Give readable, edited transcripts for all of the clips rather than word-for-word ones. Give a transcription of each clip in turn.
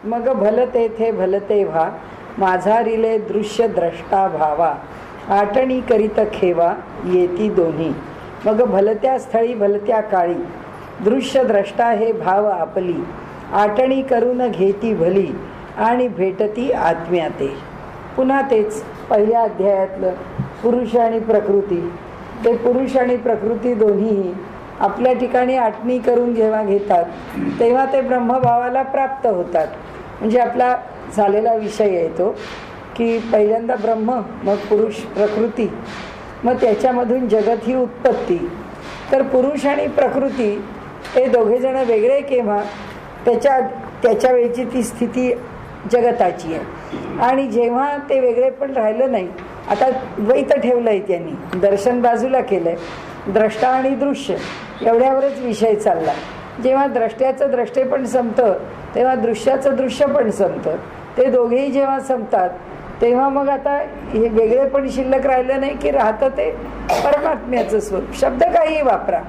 मग भलते थे भलते व्हा, माझा रिले दृश्य द्रष्टा भावा, आटणी करीत खेवा येती दोन्ही. मग भलत्या स्थळी भलत्या काळी, दृश्य द्रष्टा हे भाव आपली, आटणी करून घेती भली, आणि भेटती आत्म्याते. पुन्हा तेच पहिल्या अध्यायातलं पुरुष आणि प्रकृती. ते पुरुष आणि प्रकृती दोन्हीही आपल्या ठिकाणी आटणी करून जेव्हा घेतात तेव्हा ते ब्रह्मभावाला प्राप्त होतात. म्हणजे आपला झालेला विषय आहे तो की पहिल्यांदा ब्रह्म, मग पुरुष प्रकृती, मग त्याच्यामधून जगत ही उत्पत्ती. तर पुरुष आणि प्रकृती हे दोघेजण वेगळे केव्हा, त्याच्या वेळची ती स्थिती जगताची आहे. आणि जेव्हा ते वेगळे पण राहिलं नाही, आता द्वैत ठेवलं आहे त्यांनी, दर्शन बाजूला केलं आहे, द्रष्टा आणि दृश्य एवढ्यावरच विषय चालला. जेव्हा द्रष्ट्याचं द्रष्टे पण संपतं तेव्हा दृश्याचं दृश्य पण संपतं. ते दोघेही जेव्हा संपतात तेव्हा मग आता हे वेगळे पण शिल्लक राहिलं नाही की राहतं ते परमात्म्याचं स्वरूप. शब्द काहीही वापरा,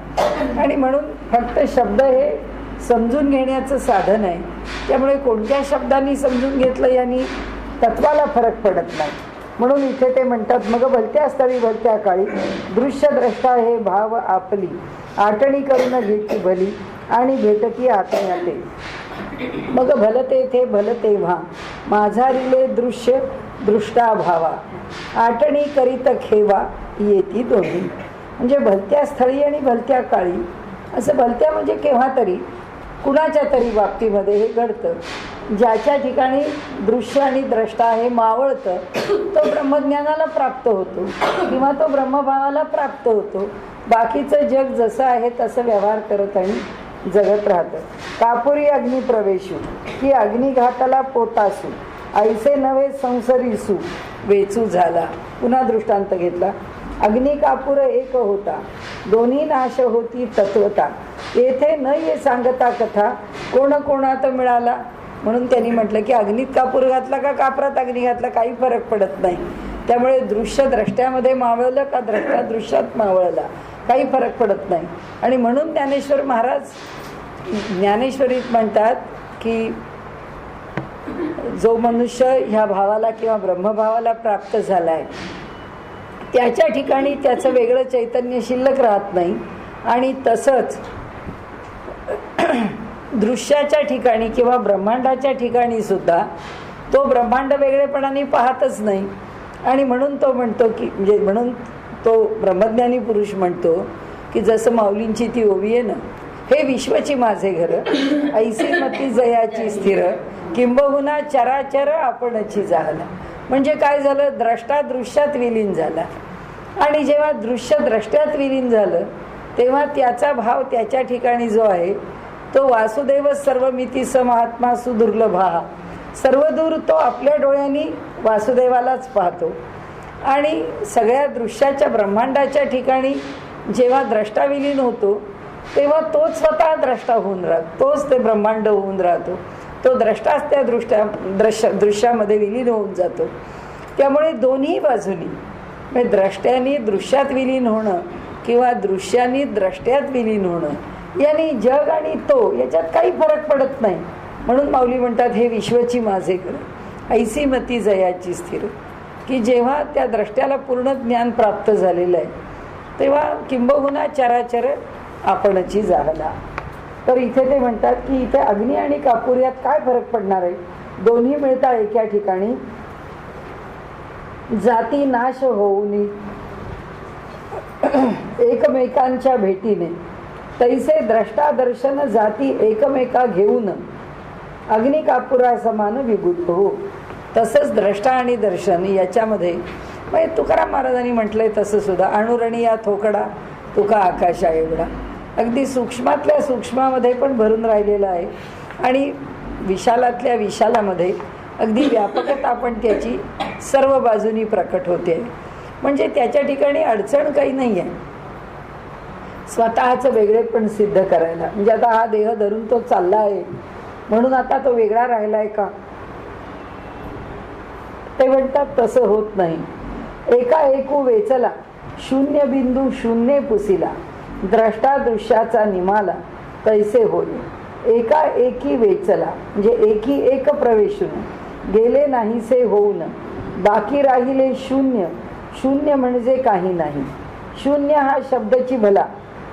आणि म्हणून फक्त शब्द हे समजून घेण्याचं साधन आहे. त्यामुळे कोणत्या शब्दांनी समजून घेतलं यांनी तत्वाला फरक पडत नाही. म्हणून इथे ते म्हणतात मग भलत्या स्थळी भलत्या काळी, दृश्य द्रष्टा हे भाव आपली, आटणी करून घेती भली, आणि भेटती आत्म्याते. मग भलते थे भलते व्हा, माझा रिले दृश्य दृष्टा भावा, आटणी करीत खेवा येती दोन्ही. म्हणजे भलत्या स्थळी आणि भलत्या काळी, असं भलत्या म्हणजे केव्हा तरी कुणाच्या तरी बाबतीमध्ये हे घडतं. ज्याच्या ठिकाणी दृश्य आणि द्रष्टा हे मावळतं तो ब्रह्मज्ञानाला प्राप्त होतो किंवा तो ब्रह्मभावाला प्राप्त होतो. बाकीचं जग जसं आहे तसं व्यवहार करत आणि जगत राहतं. कापुरी अग्निप्रवेशू की अग्निघाताला पोटासू, ऐसे नवे संसरीसू वेचू झाला. पुन्हा दृष्टांत घेतला. अग्नि कापूर एक होता, दोन्ही नाश होती तत्वता, येथे न ये सांगता कथा, कोण कोणात मिळाला. म्हणून त्यांनी म्हटलं की अग्नीत कापूर घातला का कापरात अग्नी घातला काही फरक पडत नाही. त्यामुळे दृश्य द्रष्ट्यामध्ये मावळलं का द्रष्टा दृश्यात मावळला काही फरक पडत नाही. आणि म्हणून ज्ञानेश्वर महाराज ज्ञानेश्वरीत म्हणतात की जो मनुष्य ह्या भावाला किंवा ब्रह्मभावाला प्राप्त झाला आहे त्याच्या ठिकाणी त्याचं वेगळं चैतन्य शिल्लक राहत नाही. आणि तसंच दृश्याच्या ठिकाणी किंवा ब्रह्मांडाच्या ठिकाणी सुद्धा तो ब्रह्मांड वेगळेपणाने पाहतच नाही. आणि म्हणून तो म्हणतो की म्हणजे म्हणून तो ब्रह्मज्ञानी पुरुष म्हणतो की जसं माऊलींची ती ओवी आहे ना, हे विश्वची माझे घर, ऐसी मती जयाची स्थिर, किंबहुना चराचर आपणची जाहला. म्हणजे काय झालं, द्रष्टा दृश्यात विलीन झाला. आणि जेव्हा दृश्य द्रष्ट्यात विलीन झालं तेव्हा त्याचा भाव त्याच्या ठिकाणी जो आहे तो वासुदेव सर्वमिती स महात्मा सुदुर्लभा, सर्वदूर तो आपल्या डोळ्यांनी वासुदेवालाच पाहतो. आणि सगळ्या दृश्याच्या ब्रह्मांडाच्या ठिकाणी जेव्हा द्रष्टा विलीन होतो तेव्हा तोच स्वतः द्रष्टा होऊन राहतो, तोच ते ब्रह्मांड होऊन राहतो. तो द्रष्टाच त्या दृश्यामध्ये विलीन होऊन जातो. त्यामुळे दोन्ही बाजूनी म्हणजे द्रष्ट्यानी दृश्यात विलीन होणं किंवा दृश्यानी द्रष्ट्यात विलीन होणं यानी जग आणि तो याच्यात काही फरक पडत नाही. म्हणून माऊली म्हणतात हे विश्वची माझे घर, ऐसी मती जयाची स्थिर, की जेव्हा त्या द्रष्ट्याला पूर्ण ज्ञान प्राप्त झालेलं आहे तेव्हा किंबहुना चराचर आपणची जाहला. तर इथे ते म्हणतात की इथे अग्नी आणि कापूर यात काय फरक पडणार आहे, दोन्ही मिळतात एका ठिकाणी. जाती नाश होऊन एकमेकांच्या भेटीने, तैसे द्रष्टा दर्शन जाती एकमेका घेऊन, अग्नि कापुरा समान विभूत हो. तसंच द्रष्टा आणि दर्शन याच्यामध्ये म्हणजे तुकाराम महाराजांनी म्हटलंय तसं सुद्धा, अणुरणी या थोकडा तुका आकाशा एवढा, अगदी सूक्ष्मातल्या सूक्ष्मामध्ये पण भरून राहिलेला आहे. आणि विशालातल्या विशालामध्ये अगदी व्यापकता पण त्याची सर्व बाजूनी प्रकट होते. म्हणजे त्याच्या ठिकाणी अडचण काही नाही आहे स्वतःचं वेगळेपण सिद्ध करायला. म्हणजे आता हा देह धरून तो चालला आहे म्हणून आता तो वेगळा राहिलाय का, ते म्हणतात तसं होत नाही. एका एकू वेचला शून्य बिंदू शून्य पुसिला, द्रष्टा दृश्याचा निमाला तैसे होईल. एका एकी वेचला म्हणजे एकी एक प्रवेशून गेले नाहीसे होऊन बाकी राहिले शून्य. शून्य म्हणजे काही नाही. शून्य हा शब्दची भला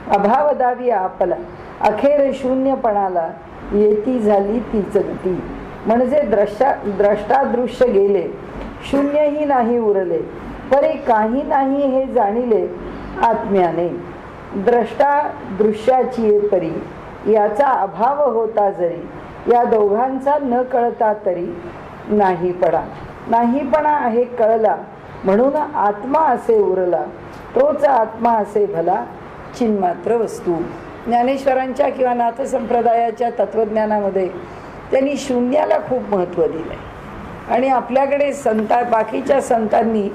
अभाव दावी आपला अखेर शून्यपणाला येती झाली तीच ती. म्हणजे द्रष्टा दृश्य गेले शून्यही नाही उरले परी काही नाही हे जाणिले आत्म्याने. द्रष्टा दृश्याची परी याचा अभाव होता जरी या दोघांचा न कळता तरी नाहीपणा. नाहीपणा आहे कळला म्हणून आत्मा असे उरला तोच आत्मा असे भला चिन्मात्र वस्तू. ज्ञानेश्वरांच्या किंवा नाथ संप्रदायाच्या तत्वज्ञानामध्ये त्यांनी शून्याला खूप महत्त्व दिलंय. आणि आपल्याकडे बाकीच्या संतांनी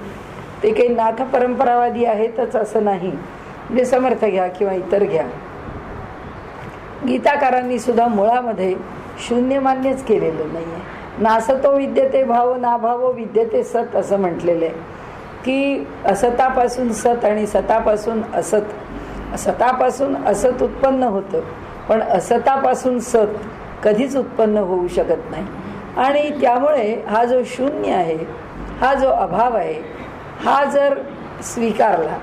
ते काही नाथ परंपरावादी आहेतच असं नाही. म्हणजे समर्थ घ्या किंवा इतर घ्या, गीताकारांनी सुद्धा मुळामध्ये शून्य मान्यच केलेलं नाहीये. नासतो विद्यते भाव नाभावो विद्यते सत असं म्हटलेलं आहे की असतापासून सत आणि सतापासून असत. सतापासून असत उत्पन्न होतं पण असतापासून सत कधीच उत्पन्न होऊ शकत नाही. आणि त्यामुळे हा जो शून्य आहे, हा जो अभाव आहे, हा जर स्वीकारला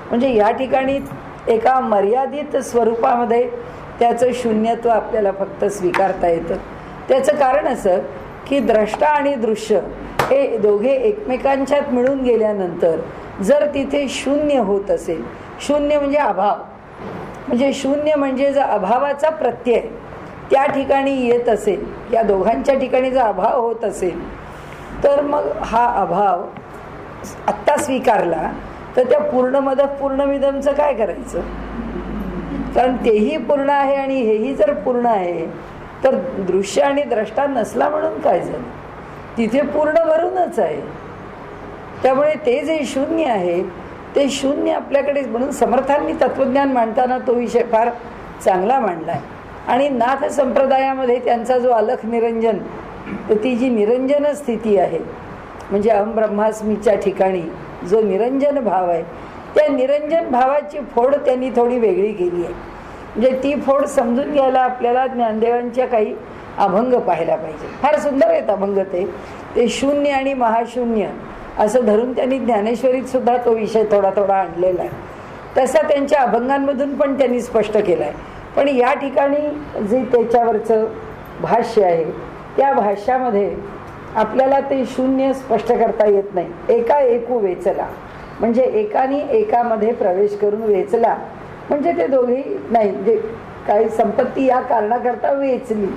म्हणजे या ठिकाणी एका मर्यादित स्वरूपामध्ये त्याचं शून्यत्व आपल्याला फक्त स्वीकारता येतं. त्याचं कारण असं की द्रष्टा आणि दृश्य हे दोघे एकमेकांच्यात मिळून गेल्यानंतर जर तिथे शून्य होत असेल, शून्य म्हणजे अभाव, म्हणजे शून्य म्हणजे जर अभावाचा प्रत्यय त्या ठिकाणी येत असेल, या दोघांच्या ठिकाणी जर अभाव होत असेल तर मग हा अभाव आत्ता स्वीकारला तर त्या पूर्णमद पूर्णमिदमचं काय करायचं? कारण तेही पूर्ण आहे आणि हेही जर पूर्ण आहे तर दृश्य आणि द्रष्टा नसला म्हणून काय झालं? तिथे पूर्ण भरूनच आहे. त्यामुळे ते जे शून्य आहे ते शून्य आपल्याकडे, म्हणून समर्थांनी तत्वज्ञान मांडताना तो विषय फार चांगला मांडलाय. आणि नाथ संप्रदायामध्ये त्यांचा जो अलख निरंजन, तर ती जी निरंजन स्थिती आहे म्हणजे अहम ब्रह्मास्मीच्या ठिकाणी जो निरंजन भाव आहे, त्या निरंजन भावाची फोड त्यांनी थोडी वेगळी केली आहे. म्हणजे ती फोड समजून घ्यायला आपल्याला ज्ञानदेवांच्या काही अभंग पाहायला पाहिजे. फार सुंदर आहेत अभंग ते शून्य आणि महाशून्य असं धरून त्यांनी ज्ञानेश्वरीत सुद्धा तो विषय थोडा थोडा आणलेला आहे. तसा त्यांच्या अभंगांमधून पण त्यांनी स्पष्ट केला आहे. पण या ठिकाणी जे त्याच्यावरचं भाष्य आहे त्या भाष्यामध्ये आपल्याला ते शून्य स्पष्ट करता येत नाही. एका एकू वेचला म्हणजे एकाने एकामध्ये प्रवेश करून वेचला म्हणजे ते दोघेही नाही, म्हणजे काही संपत्ती या कारणाकरता वेचली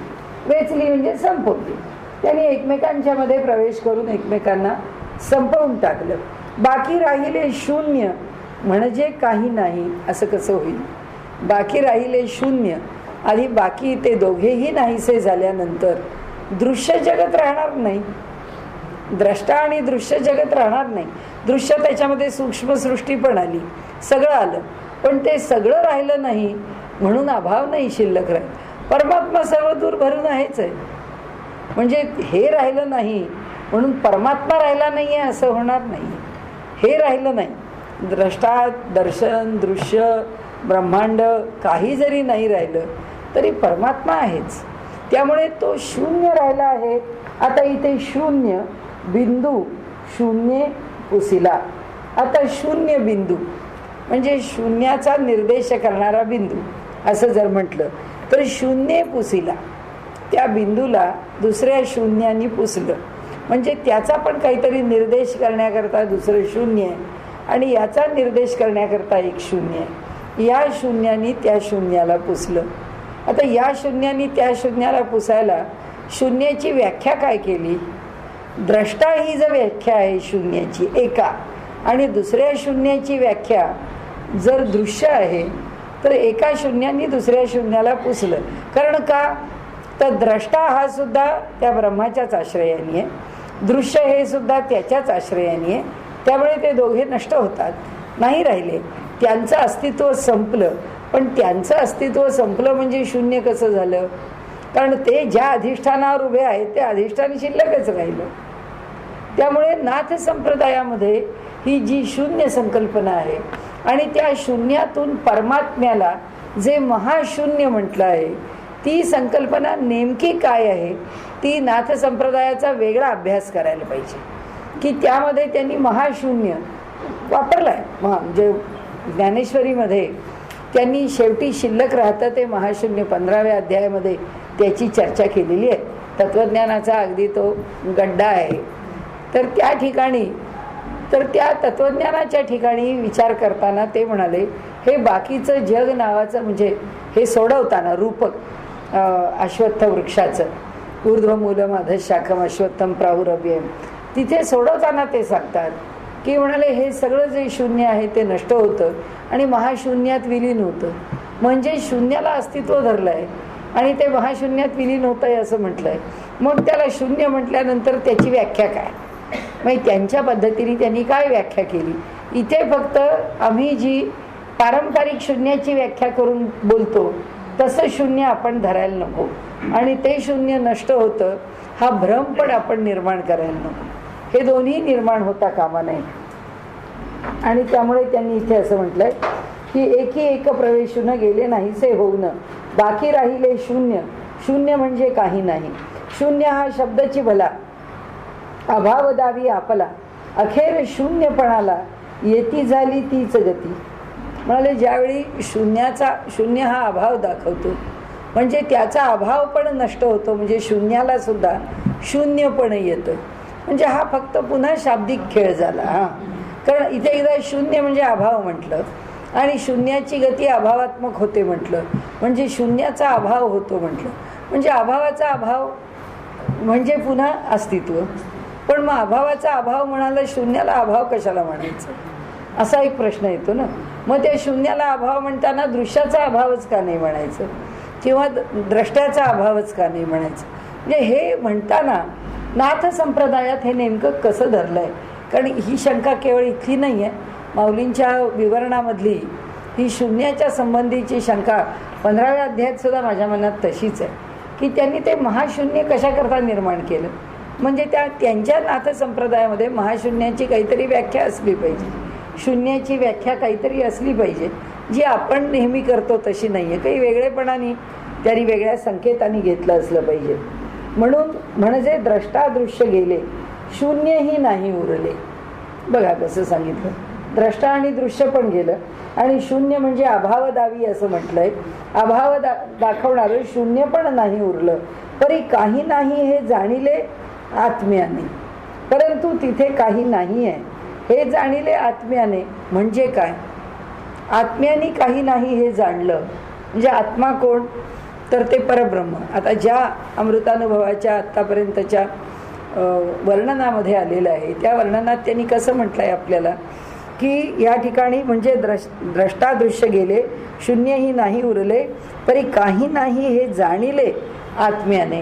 म्हणजे संपवली. त्यांनी एकमेकांच्या मध्ये प्रवेश करून एकमेकांना संपवून टाकलं. बाकी राहिले शून्य म्हणजे काही नाही असं कसं होईल? बाकी राहिले शून्य, आधी बाकी ते दोघेही नाहीसे झाल्यानंतर दृश्य जगत राहणार नाही. द्रष्टा आणि दृश्य जगत राहणार नाही. दृश्य त्याच्यामध्ये सूक्ष्मसृष्टी पण आली, सगळं आलं, पण ते सगळं राहिलं नाही म्हणून अभाव नाही शिल्लक राहील. परमात्मा सर्व दूर भरून आहेच आहे. म्हणजे हे राहिलं नाही म्हणून परमात्मा राहिला नाही आहे असं होणार नाही. हे राहिलं नाही, द्रष्टा दर्शन दृश्य ब्रह्मांड काही जरी नाही राहिलं तरी परमात्मा आहेच. त्यामुळे तो शून्य राहिला आहे. आता इथे शून्य बिंदू शून्य पुसिला. आता शून्य बिंदू म्हणजे शून्याचा निर्देश करणारा बिंदू असं जर म्हटलं तर शून्य पुसिला, त्या बिंदूला दुसऱ्या शून्यानी पुसलं म्हणजे त्याचा पण काहीतरी निर्देश करण्याकरता दुसरं शून्य आहे आणि याचा निर्देश करण्याकरता एक शून्य आहे. या शून्यानी त्या शून्याला पुसलं. आता या शून्यानी त्या शून्याला पुसायला शून्याची व्याख्या काय केली? द्रष्टा ही जर व्याख्या आहे शून्याची एका, आणि दुसऱ्या शून्याची व्याख्या जर दृश्य आहे तर एका शून्यानी दुसऱ्या शून्याला पुसलं. कारण का? तर द्रष्टा हा सुद्धा त्या ब्रह्माच्याच आश्रयाने आहे, दृश्य हे सुद्धा त्याच्याच आश्रयाने आहे. त्यामुळे ते दोघे नष्ट होतात, नाही राहिले, त्यांचं अस्तित्व संपलं. पण त्यांचं अस्तित्व संपलं म्हणजे शून्य कसं झालं? कारण ते ज्या अधिष्ठानावर उभे आहेत ते अधिष्ठान शिल्लकच राहिलं. त्यामुळे नाथ संप्रदायामध्ये ही जी शून्य संकल्पना आहे आणि त्या शून्यातून परमात्म्याला जे महाशून्य म्हटलं आहे ती संकल्पना नेमकी काय आहे ती नाथ संप्रदायाचा वेगळा अभ्यास करायला पाहिजे, की त्यामध्ये त्यांनी महाशून्य वापरलाय. म्हणजे ज्ञानेश्वरीमध्ये त्यांनी शेवटी शिल्लक राहतं ते महाशून्य 15व्या अध्यायामध्ये त्याची चर्चा केलेली आहे. तत्वज्ञानाचा अगदी तो गड्डा आहे. तर त्या ठिकाणी त्या तत्वज्ञानाच्या ठिकाणी विचार करताना ते म्हणाले हे बाकीचं जग नावाचं म्हणजे हे सोडवताना रूपक अश्वत्थ वृक्षाचं ऊर्ध्वमूलम अधशाखम अश्वत्थम प्राहुरव्यम तिथे सोडवताना ते सांगतात की म्हणाले हे सगळं जे शून्य आहे ते नष्ट होतं आणि महाशून्यात विलीन होतं. म्हणजे शून्याला अस्तित्व धरलं आहे आणि ते महाशून्यात विलीन होतं आहे असं म्हटलंय. मग त्याला शून्य म्हटल्यानंतर त्याची व्याख्या काय, मग त्यांच्या पद्धतीने त्यांनी काय व्याख्या केली. इथे फक्त आम्ही जी पारंपरिक शून्याची व्याख्या करून बोलतो तसं शून्य आपण धरायला नको आणि ते शून्य नष्ट होतं हा भ्रम पण आपण निर्माण करायला नको. हे दोन्ही निर्माण होता कामा नये. आणि त्यामुळे त्यांनी इथे असं म्हटलंय की एकी एक प्रवेशून गेले नाहीसे होऊन बाकी राहिले शून्य. शून्य म्हणजे काही नाही. शून्य हा शब्दाची भला अभाव दावी आपला अखेर शून्यपणाला येती झाली तीच गती. म्हणाले ज्यावेळी शून्य हा अभाव दाखवतो म्हणजे त्याचा अभाव पण नष्ट होतो, म्हणजे शून्याला सुद्धा शून्यपण येतं. म्हणजे हा फक्त पुन्हा शाब्दिक खेळ झाला. कारण इथे एकदा शून्य म्हणजे अभाव म्हटलं आणि शून्याची गती अभावात्मक होते म्हटलं म्हणजे शून्याचा अभाव होतो म्हटलं म्हणजे अभावाचा अभाव म्हणजे पुन्हा अस्तित्व. पण मग अभावाचा अभाव म्हणाला शून्याला अभाव कशाला म्हणायचं असा एक प्रश्न येतो ना. मग त्या शून्याला अभाव म्हणताना दृश्याचा अभावच का नाही म्हणायचं किंवा द्रष्ट्याचा अभावच का नाही म्हणायचं. म्हणजे हे म्हणताना नाथ संप्रदायात हे नेमकं कसं धरलंय. कारण ही शंका केवळ इथली नाही आहे. माऊलींच्या विवरणामधली ही शून्याच्या संबंधीची शंका 15व्या अध्यायात सुद्धा माझ्या मनात तशीच आहे की त्यांनी ते महाशून्य कशाकरता निर्माण केलं. म्हणजे त्यांच्या नाथ संप्रदायामध्ये महाशून्याची काहीतरी व्याख्या असली पाहिजे, शून्याची व्याख्या काहीतरी असली पाहिजे जी आपण नेहमी करतो तशी नाही आहे. काही वेगळेपणाने त्यांनी वेगळ्या संकेताने घेतलं असलं पाहिजे. म्हणून म्हणजे द्रष्टादृश्य गेले शून्यही नाही उरले. बघा कसं सांगितलं, द्रष्टा आणि दृश्य पण गेलं आणि शून्य म्हणजे अभाव दावी असं म्हटलंय. अभाव दाखवणारं शून्य पण नाही उरलं. तरी काही नाही हे जाणिले आत्म्याने. परंतु तिथे काही नाही आहे हे जाणिले आत्म्याने म्हणजे काय. आत्म्याने काही नाही हे जाणलं म्हणजे आत्मा कोण तर ते परब्रह्म. आता ज्या अमृतानुभवाच्या आत्तापर्यंतच्या वर्णनामध्ये आलेलं आहे त्या वर्णनात त्यांनी कसं म्हटलंय आपल्याला की या ठिकाणी म्हणजे द्रष्टादृश्य गेले शून्यही नाही उरले तरी काही नाही हे जाणिले आत्म्याने.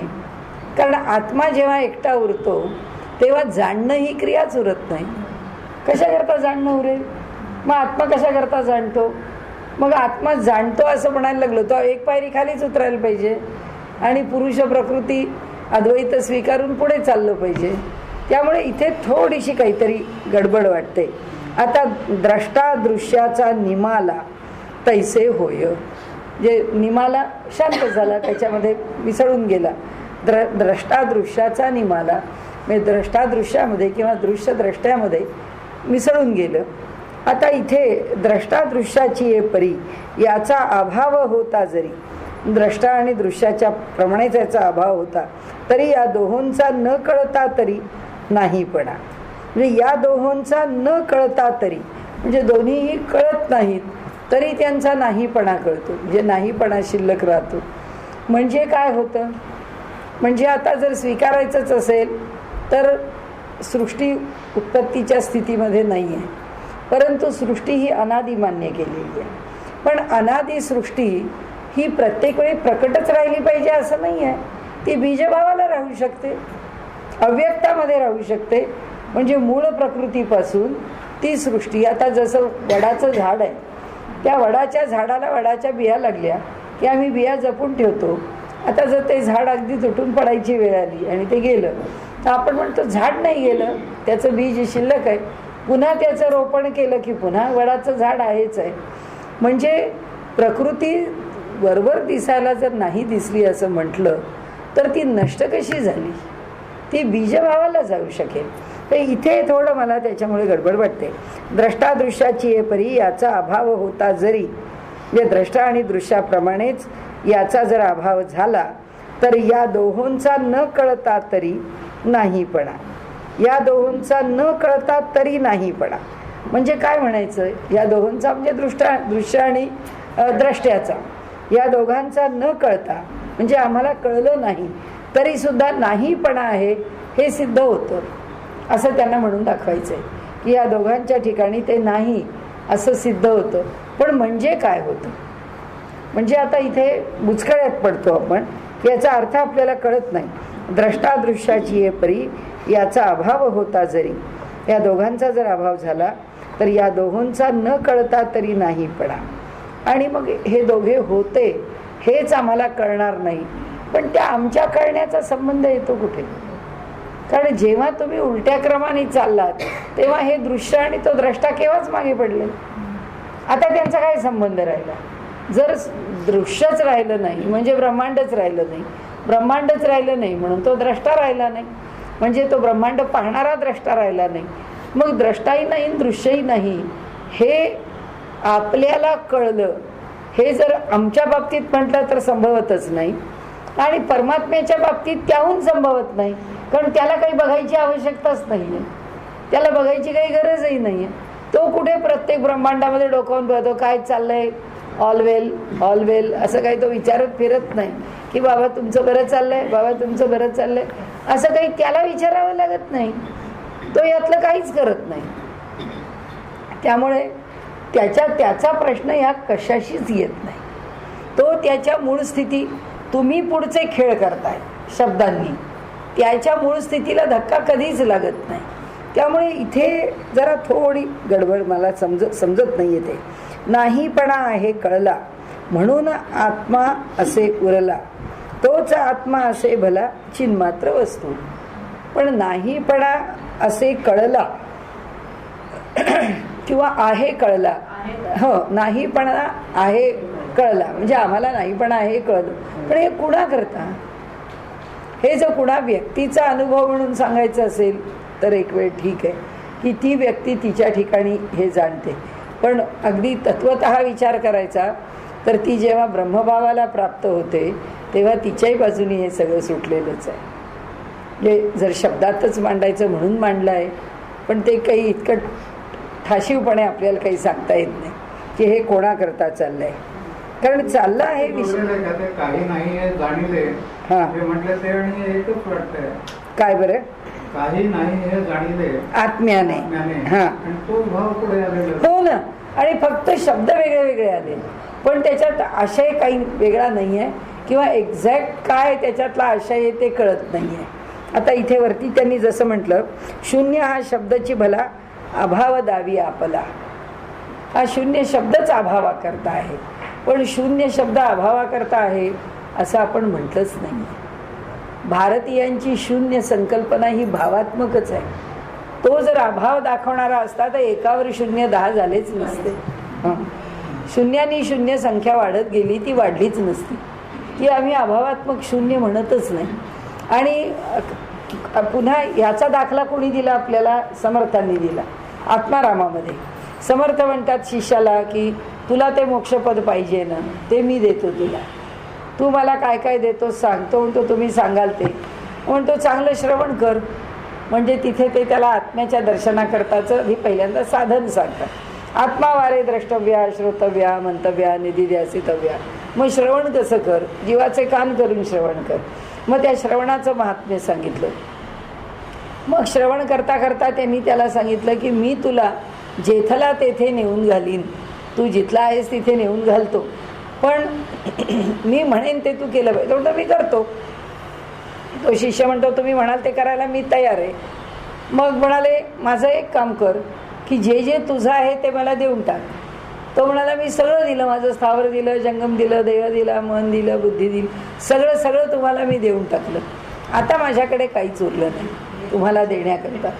कारण आत्मा जेव्हा एकटा उरतो तेव्हा जाणणं ही क्रियाच उरत नाही. कशाकरता जाणणं उरेल. मग आत्मा कशाकरता जाणतो. मग आत्मा जाणतो असं म्हणायला लागलो तो एक पायरी खालीच उतरायला पाहिजे आणि पुरुष प्रकृती अद्वैत स्वीकारून पुढे चाललं पाहिजे. त्यामुळे इथे थोडीशी काहीतरी गडबड वाटते. आता द्रष्टा दृश्याचा निमाला तैसे होय. जे निमाला शांत झाला त्याच्यामध्ये मिसळून गेला. द्रष्टा दृश्याचा निमाला म्हणजे द्रष्टादृश्यामध्ये किंवा दृश्य द्रष्ट्यामध्ये मिसळून गेलं. आता इथे द्रष्टादृश्याची ये परी याचा अभाव होता जरी द्रष्टा आणि दृश्याच्या प्रमाणेच याचा अभाव होता तरी या दोहोंचा न कळता तरी नाहीपणा. म्हणजे या दोहोंचा न कळता तरी म्हणजे दोन्हीही कळत नाहीत तरी त्यांचा नाहीपणा कळतो. म्हणजे नाहीपणा शिल्लक राहतो. म्हणजे काय होतं म्हणजे आता जर स्वीकारायचंच असेल तर सृष्टी उत्पत्तीच्या स्थितीमध्ये नाही आहे परंतु सृष्टी ही अनादि मान्य केलेली आहे. पण अनादि सृष्टी ही प्रत्येक वेळी प्रकटच राहिली पाहिजे असं नाही आहे. ती बीजभावाला राहू शकते, अव्यक्तामध्ये राहू शकते. म्हणजे मूळ प्रकृतीपासून ती सृष्टी आता जसं वडाचं झाड आहे त्या वडाच्या झाडाला वडाच्या बिया लागल्या की आम्ही बिया जपून ठेवतो. आता जर ते झाड अगदी तुटून पडायची वेळ आली आणि ते गेलं तर आपण म्हणतो झाड नाही गेलं त्याचं बीज शिल्लक आहे. पुन्हा त्याचं रोपण केलं की पुन्हा वडाचं झाड आहेच आहे. म्हणजे प्रकृती वरवर दिसायला जर नाही दिसली असं म्हटलं तर ती नष्ट कशी झाली? ती बीजभावाला जाऊ शकेल. तर इथे थोडं मला त्याच्यामुळे गडबड वाटते. द्रष्टादृश्याची हे परी याचा अभाव होता जरी, म्हणजे द्रष्टा आणि दृश्याप्रमाणेच याचा जर अभाव झाला तर या दोहोंचा न कळता तरी नाहीपणा. या दोहोंचा न कळता तरी नाहीपणा म्हणजे काय म्हणायचं? या दोहोंचा म्हणजे दृश्य आणि द्रष्ट्याचा, या दोघांचा न कळता म्हणजे आम्हाला कळलं नाही तरी सुद्धा नाहीपणा आहे हे सिद्ध होतं, असं त्यांना म्हणून दाखवायचंय की या दोघांच्या ठिकाणी ते नाही असं सिद्ध होतं. पण म्हणजे काय होतं? म्हणजे आता इथे बुचकळ्यात पडतो आपण की याचा अर्थ आपल्याला कळत नाही. द्रष्टादृश्याची हे परी याचा अभाव होता जरी, या दोघांचा जर अभाव झाला तर या दोहोंचा न कळता तरी नाहीपणा. आणि मग हे दोघे होते हेच आम्हाला कळणार नाही, पण त्या आमच्या कळण्याचा संबंध येतो कुठे? कारण जेव्हा तुम्ही उलट्या क्रमाने चाललात तेव्हा हे दृश्य आणि तो द्रष्टा केव्हाच मागे पडले. आता त्यांचा काय संबंध राहिला? जर दृश्यच राहिलं नाही म्हणजे ब्रह्मांडच राहिलं नाही, ब्रह्मांडच राहिलं नाही म्हणून तो द्रष्टा राहिला नाही, म्हणजे तो ब्रह्मांड पाहणारा द्रष्टा राहिला नाही. मग द्रष्टाही नाही दृश्यही नाही हे आपल्याला कळलं, हे जर आमच्या बाबतीत म्हटलं तर संभवतच नाही आणि परमात्म्याच्या बाबतीत त्याहून संभवत नाही. कारण त्याला काही बघायची आवश्यकताच नाहीये, त्याला बघायची काही गरजही नाहीये. तो कुठे प्रत्येक ब्रह्मांडामध्ये डोकावून बघतो काय चाललंय, ऑल वेल असं काही तो विचारत फिरत नाही की बाबा तुमचं बरं चाललंय, बाबा तुमचं बरं चाललंय, असं काही त्याला विचारावं लागत नाही. तो यातलं काहीच करत नाही. त्यामुळे त्याचा प्रश्न ह्या कशाशीच येत नाही. तो त्याच्या मूळ स्थिती, तुम्ही पुढचे खेळ करताय शब्दांनी, त्याच्या मूळ स्थितीला धक्का कधीच लागत नाही. त्यामुळे इथे जरा थोडी गडबड मला समजत नाही येते. नाहीपणा आहे कळला म्हणून आत्मा असे उरला, तोच आत्मा असे भला चिन्मात्र वस्तू. पण नाहीपणा असे कळला किंवा आहे कळला, हो नाहीपणा आहे कळला म्हणजे आम्हाला नाहीपणा आहे कळलं. पण हे कुणा करता? हे जर कुणा व्यक्तीचा अनुभव म्हणून सांगायचं असेल तर एक वेळ ठीक आहे की ती व्यक्ती तिच्या ठिकाणी हे जाणते. पण अगदी तत्वतः विचार करायचा तर ती जेव्हा ब्रह्मभावाला प्राप्त होते तेव्हा तिच्याही बाजूनी हे सगळं सुटलेलंच आहे. म्हणजे जर शब्दातच मांडायचं म्हणून मांडलं आहे, पण ते काही इतकं ठाशीवपणे आपल्याला काही सांगता येत नाही की हे कोणाकरता चाललंय. कारण चाललं आहे विषय काही नाही जाणीले म्हटलं ते आणि एकच वाटतंय. काय बरं? काही नाही हे जाणीले आत्म्याने. हा तो भाव पुढे आलेला हो ना. आणि फक्त शब्द वेगळे वेगळे आले पण त्याच्यात आशय काही वेगळा नाहीये किंवा एक्झॅक्ट काय त्याच्यातला आशय आहे ते कळत नाहीये. आता इथे वरती त्यांनी जसं म्हटलं शून्य हा शब्दाची भला अभाव दावी आपला. हा शून्य शब्दच अभावा करता आहे, पण शून्य शब्द अभावा करता आहे असं आपण म्हटलंच नाही. भारतीयांची शून्य संकल्पना ही भावात्मकच आहे. तो जर अभाव दाखवणारा असता तर एकावर शून्य 10 झालेच नसते. शून्यानी शून्य संख्या वाढत गेली, ती वाढलीच नसती. ती आम्ही अभावात्मक शून्य म्हणतच नाही. आणि पुन्हा याचा दाखला कोणी दिला आपल्याला? समर्थांनी दिला. आत्मारामामध्ये समर्थ म्हणतात शिष्याला की तुला ते मोक्षपद पाहिजे ना, ते मी देतो तुला, तू मला काय काय देतो सांगतो. म्हणतो तुम्ही सांगाल ते. म्हणतो चांगलं श्रवण कर. म्हणजे तिथे ते त्याला आत्म्याच्या दर्शनाकरताचं हे पहिल्यांदा साधन सांगतात. आत्मावारे द्रष्टव्या श्रोतव्या मंतव्या निधिध्यासितव्या. मग श्रवण कसं कर? जीवाचे कान करून श्रवण कर. मग त्या श्रवणाचं महात्म्य सांगितलं. मग श्रवण करता करता त्यांनी त्याला सांगितलं की मी तुला जेथला तेथे नेऊन घालीन, तू जिथला आहेस तिथे नेऊन घालतो, पण मी म्हणेन ते तू केलं पाहिजे. तेवढं मी करतो. तो शिष्य म्हणतो तुम्ही म्हणाल ते करायला मी तयार आहे. मग म्हणाले माझं एक काम कर की जे जे तुझं आहे ते मला देऊन टाक. तो म्हणाला मी सगळं दिलं, माझं स्थावर दिलं, जंगम दिलं, देह दिला, मन दिलं, बुद्धी दिली, सगळं सगळं तुम्हाला मी देऊन टाकलं. आता माझ्याकडे काहीच उरलं नाही तुम्हाला देण्याकरता.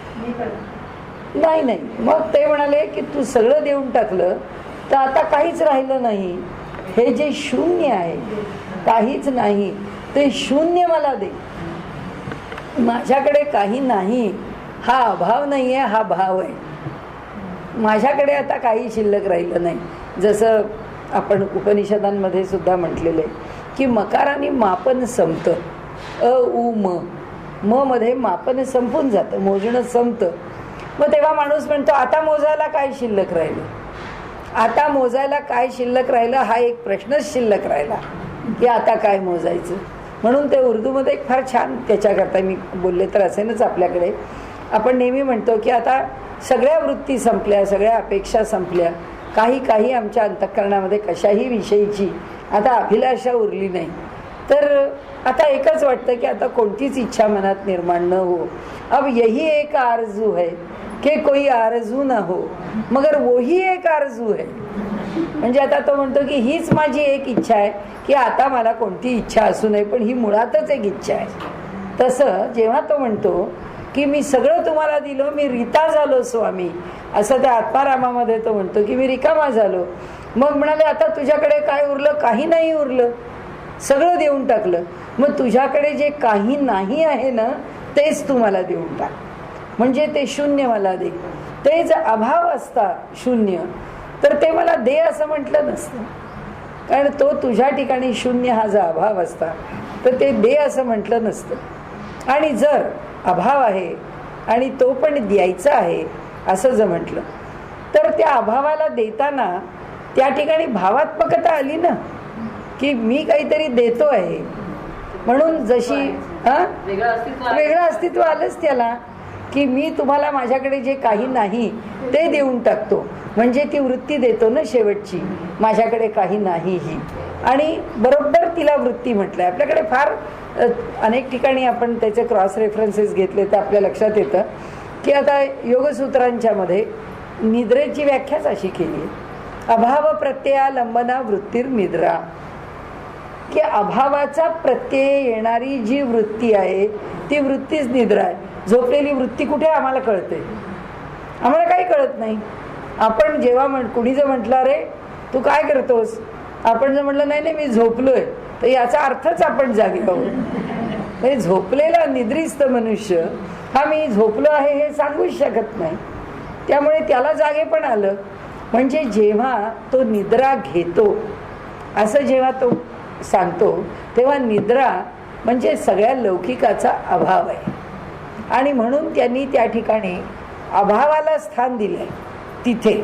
नाही. मग ते म्हणाले की तू सगळं देऊन टाकलं तर आता काहीच राहिलं नाही, हे जे शून्य आहे, काहीच नाही, ते शून्य मला दे. माझ्याकडे काही नाही हा अभाव नाही आहे, हा भाव आहे. माझ्याकडे आता काही शिल्लक राहिलं नाही. जसं आपण उपनिषदांमध्ये सुद्धा म्हटलेलं आहे की मकाराने मापन संपतं. अ उ म मध्ये मापन संपून जातं, मोजणं संपतं. मग तेव्हा माणूस म्हणतो आता मोजायला काय शिल्लक राहिलं, आता मोजायला काय शिल्लक राहिलं, हा एक प्रश्नच शिल्लक राहिला की आता काय मोजायचं. म्हणून ते उर्दूमध्ये एक फार छान, त्याच्याकरता मी बोलले तर असेनच आपल्याकडे, आपण नेहमी म्हणतो की आता सगळ्या वृत्ती संपल्या, सगळ्या अपेक्षा संपल्या, काही आमच्या अंतःकरणामध्ये कशाही विषयीची आता अभिलाषा उरली नाही. तर आता एकच वाटतं की आता कोणतीच इच्छा मनात निर्माण न हो. अब यही एक आरजू है कि कोई आरजू न हो मगर वही एक आरजू है. म्हणजे आता तो म्हणतो की हीच माझी एक इच्छा आहे की आता मला कोणती इच्छा असू नये, पण ही मुळातच एक इच्छा आहे. तसं जेव्हा तो म्हणतो की मी सगळं तुम्हाला दिलं, मी रिता झालो स्वामी, असं त्या आत्मारामामध्ये तो म्हणतो की मी रिकामा झालो. मग म्हणाले आता तुझ्याकडे काय उरलं, काही नाही उरलं, सगळं देऊन टाकलं. मग तुझ्याकडे जे काही नाही आहे ना तेच तू मला देऊन टाक, म्हणजे ते शून्य मला दे. ते जर अभाव असता शून्य तर ते मला दे असं म्हटलं नसतं, कारण तो तुझ्या ठिकाणी शून्य हा जर अभाव असता तर ते दे असं म्हटलं नसतं. आणि जर अभाव आहे आणि तो पण द्यायचा आहे असं जर म्हटलं तर त्या अभावाला देताना त्या ठिकाणी भावात्मकता आली ना, की मी काहीतरी देतो आहे म्हणून. जशी वेगळं अस्तित्व आलंच त्याला, की मी तुम्हाला माझ्याकडे जे काही नाही ते देऊन टाकतो, म्हणजे ती वृत्ती देतो ना शेवटची, माझ्याकडे काही नाही ही. आणि बरोबर तिला वृत्ती म्हटलंय. आपल्याकडे फार अनेक ठिकाणी आपण त्याचे क्रॉस रेफरन्सेस घेतले तर आपल्या लक्षात येतं की आता योगसूत्रांच्या मध्ये निद्रेची व्याख्याच अशी केली आहे, अभाव प्रत्ययालंबना वृत्तीर निद्रा, की अभावाचा प्रत्यय येणारी जी वृत्ती आहे ती वृत्तीच निद्रा आहे. झोपलेली वृत्ती कुठे आम्हाला कळते, आम्हाला काही कळत नाही. आपण जेव्हा कुणी जर म्हटलं रे तू काय करतोस, आपण जर म्हटलं नाही नाही मी झोपलोय, तर याचा अर्थच आपण जागे आहोत. म्हणजे झोपलेला निद्रिस्त मनुष्य हा मी झोपलो आहे हे सांगूच शकत नाही. त्यामुळे त्याला जागे पण आलं. म्हणजे जेव्हा तो निद्रा घेतो असं जेव्हा तो सांगतो तेव्हा निद्रा म्हणजे सगळ्या लौकिकाचा अभाव आहे. आणि म्हणून त्यांनी त्या ठिकाणी अभावाला स्थान दिलंय तिथे.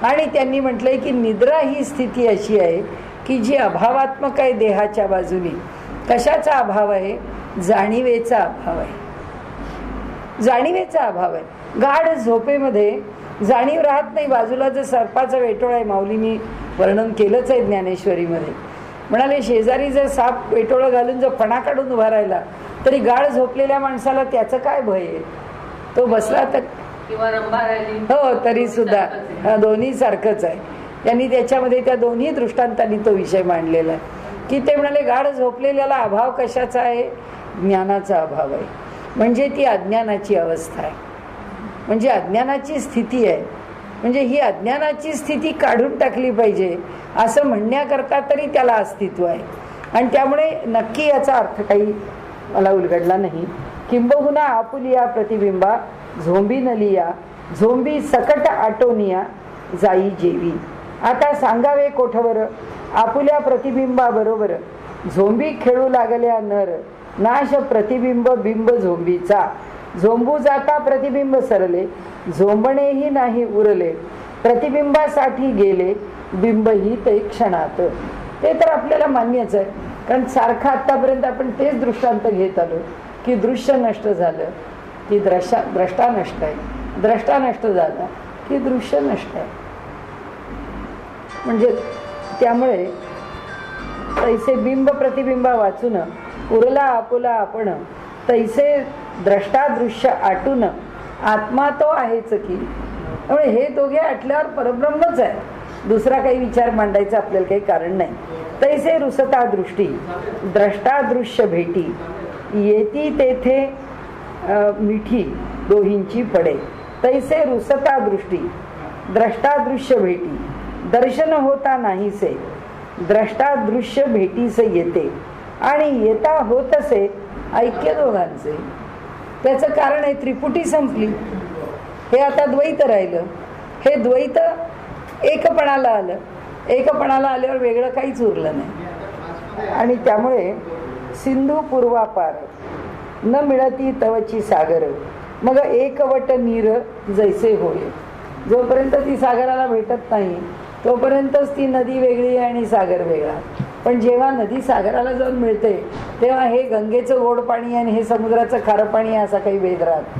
आणि त्यांनी म्हटलंय की निद्रा ही स्थिती अशी आहे की जी अभावात्मक आहे देहाच्या बाजूने. कशाचा अभाव आहे, जाणीवेचा अभाव आहे, जाणीवेचा अभाव आहे. गाढ झोपेमध्ये जाणीव राहत नाही. बाजूला जर सर्पाचा वेटोळा आहे, माऊलींनी वर्णन केलंच आहे ज्ञानेश्वरीमध्ये. म्हणाले शेजारी जर साप वेटोळं घालून जर फणा काढून उभा राहिला तरी गाढ झोपलेल्या माणसाला त्याचं काय भय आहे, तो बसला तर हो तरी सुद्धा दोन्ही सारखंच आहे. त्यांनी त्याच्यामध्ये त्या दोन्ही दृष्टांतांनी तो विषय मांडलेला आहे की ते म्हणाले गाढ झोपलेल्याला अभाव कशाचा आहे, ज्ञानाचा अभाव आहे. म्हणजे ती अज्ञानाची अवस्था आहे, म्हणजे अज्ञानाची स्थिती आहे. म्हणजे ही अज्ञानाची स्थिती काढून टाकली पाहिजे असं म्हणण्याकरता तरी त्याला अस्तित्व आहे. आणि त्यामुळे नक्की याचा अर्थ काही मला उलगडला नाही. किंबहुना आपुलिया प्रतिबिंबा झोंबी नलिया झोंबी सकट आटोनिया जाई जेवी. आता सांगावे कोठवर आपुल्या प्रतिबिंबा बरोबर झोंबी खेळू लागल्या नर, नाश प्रतिबिंब बिंब झोंबीचा. झोंबू जाता प्रतिबिंब सरले, झोंबणेही नाही उरले, प्रतिबिंबासाठी गेले बिंबही ते क्षणात. ते तर आपल्याला मान्यच आहे, कारण सारखं आतापर्यंत आपण तेच दृष्टांत घेत आलो की दृश्य नष्ट झालं की द्रष्टा नष्ट आहे, द्रष्टा नष्ट झाला की दृश्य नष्ट आहे. म्हणजे त्यामुळे तैसे बिंब प्रतिबिंबा वाचून उरला आपुला आपण, तैसे द्रष्टा दृश्य आटून आत्मा तो आहेच की. त्यामुळे हे दोघे आटल्यावर परब्रह्मच आहे, दुसरा काही विचार मांडायचा आपल्याला काही कारण नाही. तैसे रुसता दृष्टी द्रष्टा दृश्य भेटी, येती तेथे मिठी दोहींची पडे. तैसे रुसता दृष्टी द्रष्टा दृश्य भेटी, दर्शन होता नाहीसे, द्रष्टा दृश्य भेटीस येते आणि येता होत असे ऐक्य दोघांचे. त्याचं कारण आहे त्रिपुटी संपली, हे आता द्वैत राहिलं. हे द्वैत एकपणाला आलं, एकपणाला आल्यावर वेगळं काहीच उरलं नाही. आणि त्यामुळे सिंधू पूर्वापार न मिळती तवची सागर मग एकवट नीर जैसे होय. जोपर्यंत ती सागराला भेटत नाही तोपर्यंतच ती नदी वेगळी आणि सागर वेगळा. पण जेव्हा नदी सागराला जाऊन मिळते तेव्हा हे गंगेचं गोड पाणी आणि हे समुद्राचं खारं पाणी असा काही भेद राहत,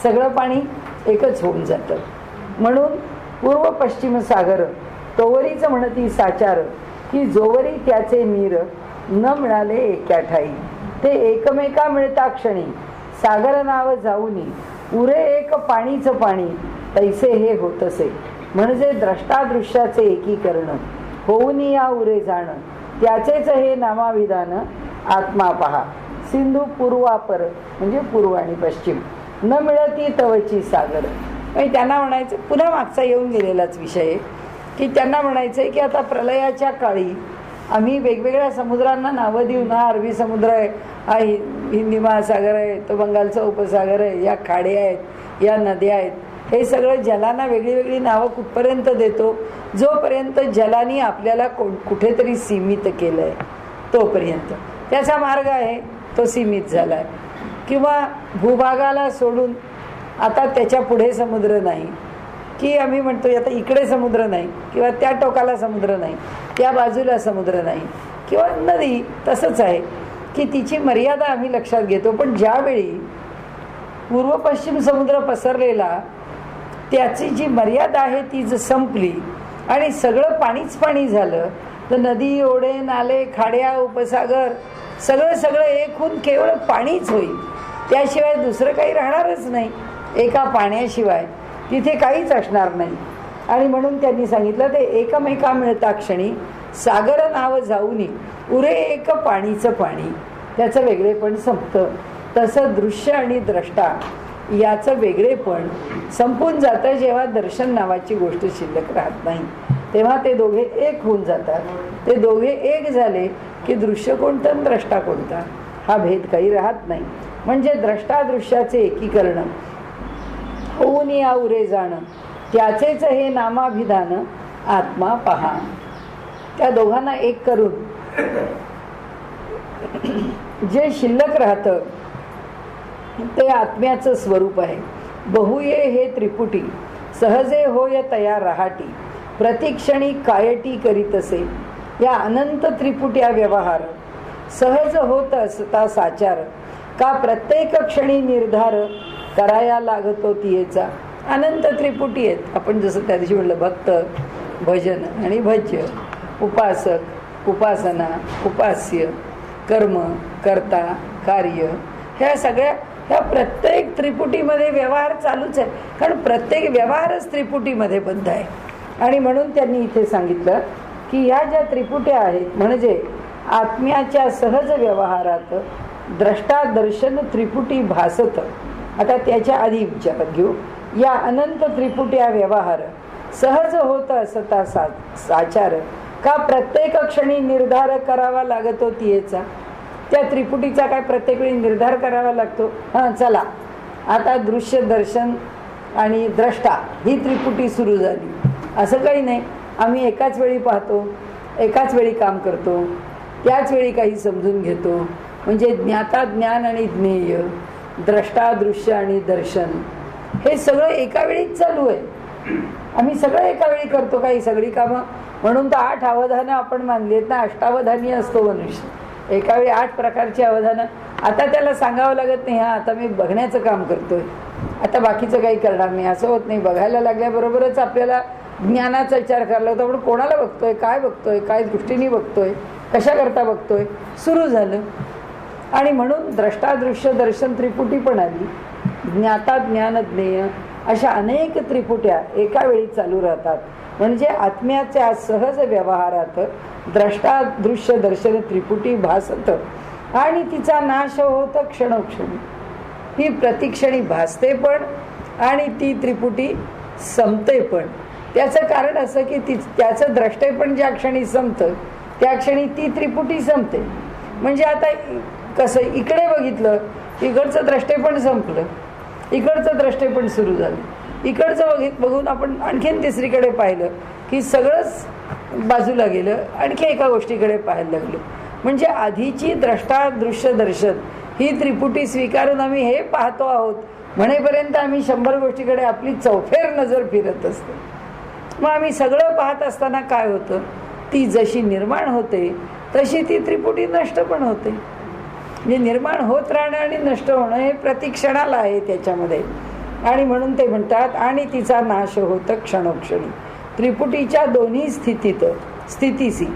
सगळं पाणी एकच होऊन जातं. म्हणून पूर्व पश्चिम सागर तोवरीच म्हणती साचार की जोवरी त्याचे नीर न मिळाले एका ठाई. ते एकमेका मिळता क्षणी सागर नाव जाऊनी उरे एक पाणीच पाणी तैसे हे होतसे. म्हणजे द्रष्टादृश्याचे एकीकरण होऊन या उरे जाण त्याचेच हे नामाविधान आत्मा पहा. सिंधू पूर्वापर म्हणजे पूर्व आणि पश्चिम न मिळती तवची सागर. म्हणजे त्यांना म्हणायचं, पुन्हा मागचा येऊन गेलेलाच विषय आहे की त्यांना म्हणायचं की आता प्रलयाच्या काळी आम्ही वेगवेगळ्या समुद्रांना नावं देऊ ना, अरबी समुद्र आहे, हा हिंदी महासागर आहे, तो बंगालचा उपसागर आहे, या खाड्या आहेत, या नद्या आहेत, हे सगळं जलांना वेगळी वेगळी नावं कुठपर्यंत देतो, जोपर्यंत जलानी आपल्याला कुठेतरी सीमित केलं आहे तोपर्यंत. त्याचा मार्ग आहे तो सीमित झाला आहे. किंवा भूभागाला सोडून आता त्याच्या पुढे समुद्र नाही, की आम्ही म्हणतो आता इकडे समुद्र नाही किंवा त्या टोकाला समुद्र नाही, त्या बाजूला समुद्र नाही, किंवा नदी तसंच आहे की तिची मर्यादा आम्ही लक्षात घेतो. पण ज्यावेळी पूर्व पश्चिम समुद्र पसरलेला त्याची जी मर्यादा आहे ती जर संपली आणि सगळं पाणीच पाणी झालं तर नदी, ओढे, नाले, खाड्या, उपसागर सगळं सगळं एक होऊन केवळ पाणीच होईल. त्याशिवाय दुसरं काही राहणारच नाही. एका पाण्याशिवाय तिथे काहीच असणार नाही. आणि म्हणून त्यांनी सांगितलं ते एकमेका मिळता क्षणी सागर नाव जाऊनी उरे एक पाणीचं पाणी. त्याचं वेगळेपण संपतं. तसं दृश्य आणि द्रष्टा याचं वेगळेपण संपून जातं जेव्हा दर्शन नावाची गोष्ट शिल्लक राहत नाही. तेव्हा ते दोघे एक होऊन जातात. ते दोघे एक झाले की दृश्य कोणतं आणि द्रष्टा कोणता हा भेद काही राहत नाही. म्हणजे द्रष्टा दृश्याचे एकीकरण होऊन या उरे जाणं त्याचेच हे नामाभिधान आत्मा पहा. त्या दोघांना एक करून जे शिल्लक राहतं ते आत्म्याचं स्वरूप आहे. बहुये हे त्रिपुटी सहजे होय तया रहाटी प्रतिक्षणी कायटी करीत असे. या अनंत त्रिपुट्या व्यवहार सहज होत असता साचार का प्रत्येक क्षणी निर्धार कराया लागतो तियेचा. अनंत त्रिपुटी आहेत. आपण जसं त्या दिवशी म्हणलं भक्त, भजन आणि भज्य, उपासक, उपासना, उपास्य, कर्म, कर्ता, कार्य, ह्या सगळ्या ह्या प्रत्येक त्रिपुटीमध्ये व्यवहार चालूच आहे. कारण प्रत्येक व्यवहारच त्रिपुटीमध्ये बद्ध आहे. आणि म्हणून त्यांनी इथे सांगितलं की ह्या ज्या त्रिपुट्या आहेत म्हणजे आत्म्याच्या सहज व्यवहारात द्रष्टा दर्शन त्रिपुटी भासत. आता त्याच्या आधी विचारात घेऊ. या अनंत त्रिपुट्या व्यवहार सहज होत असता साचार का प्रत्येक क्षणी निर्धार करावा लागतो तियेचा. त्या त्रिपुटीचा काय प्रत्येक वेळी निर्धार करावा लागतो. हां चला आता दृश्य, दर्शन आणि द्रष्टा ही त्रिपुटी सुरू झाली असं काही नाही. आम्ही एकाच वेळी पाहतो, एकाच वेळी काम करतो, त्याच वेळी काही समजून घेतो. म्हणजे ज्ञाता ज्ञान आणि ज्ञेय, द्रष्टा दृश्य आणि दर्शन हे सगळं एका वेळीच चालू आहे. आम्ही सगळं एका वेळी करतो काही सगळी कामं. म्हणून तर 8 अवधानं आपण मानली आहेत ना. अष्टावधानी असतो मनुष्य. एका वेळी 8 प्रकारची अवधानं. आता त्याला सांगावं लागत नाही हा आता मी बघण्याचं काम करतोय, आता बाकीचं काही करणार नाही असं होत नाही. बघायला लागल्याबरोबरच आपल्याला ज्ञानाचा विचार करायला होता. आपण कोणाला बघतोय, काय बघतोय, काय दृष्टीने बघतोय, कशा करता बघतोय, सुरू झालं. आणि म्हणून द्रष्टा दृश्य दर्शन त्रिपुटी पण आली. ज्ञाता ज्ञान ज्ञेय अशा अनेक त्रिपुट्या एका वेळी चालू राहतात. म्हणजे आत्म्याच्या सहज व्यवहारात द्रष्टा दृश्य दर्शन त्रिपुटी भासत आणि तिचा नाश होत क्षणोक्षणी. ही प्रतिक्षणी भासते पण आणि ती त्रिपुटी संपते पण. त्याचं कारण असं की त्याचं द्रष्टेपण ज्या क्षणी संपतं त्या क्षणी ती त्रिपुटी संपते. म्हणजे आता कसं इकडे बघितलं, इकडचं द्रष्टेपण संपलं, इकडचं द्रष्टेपण सुरू झालं, इकडचं बघून आपण आणखीन तिसरीकडे पाहिलं की सगळंच बाजूला गेलं, आणखी एका गोष्टीकडे पाहायला लागलो. म्हणजे आधीची द्रष्टा दृश्य दर्शन ही त्रिपुटी स्वीकारून आम्ही हे पाहतो आहोत म्हणेपर्यंत आम्ही 100 गोष्टीकडे आपली चौफेर नजर फिरत असते. मग आम्ही सगळं पाहत असताना काय होतं, ती जशी निर्माण होते तशी ती त्रिपुटी नष्ट पण होते. म्हणजे निर्माण होत राहणं आणि नष्ट होणं हे प्रतिक्षणाला आहे त्याच्यामध्ये. आणि म्हणून ते म्हणतात आणि तिचा नाश होत क्षणोक्षणी. त्रिपुटीच्या दोन्ही स्थितीसी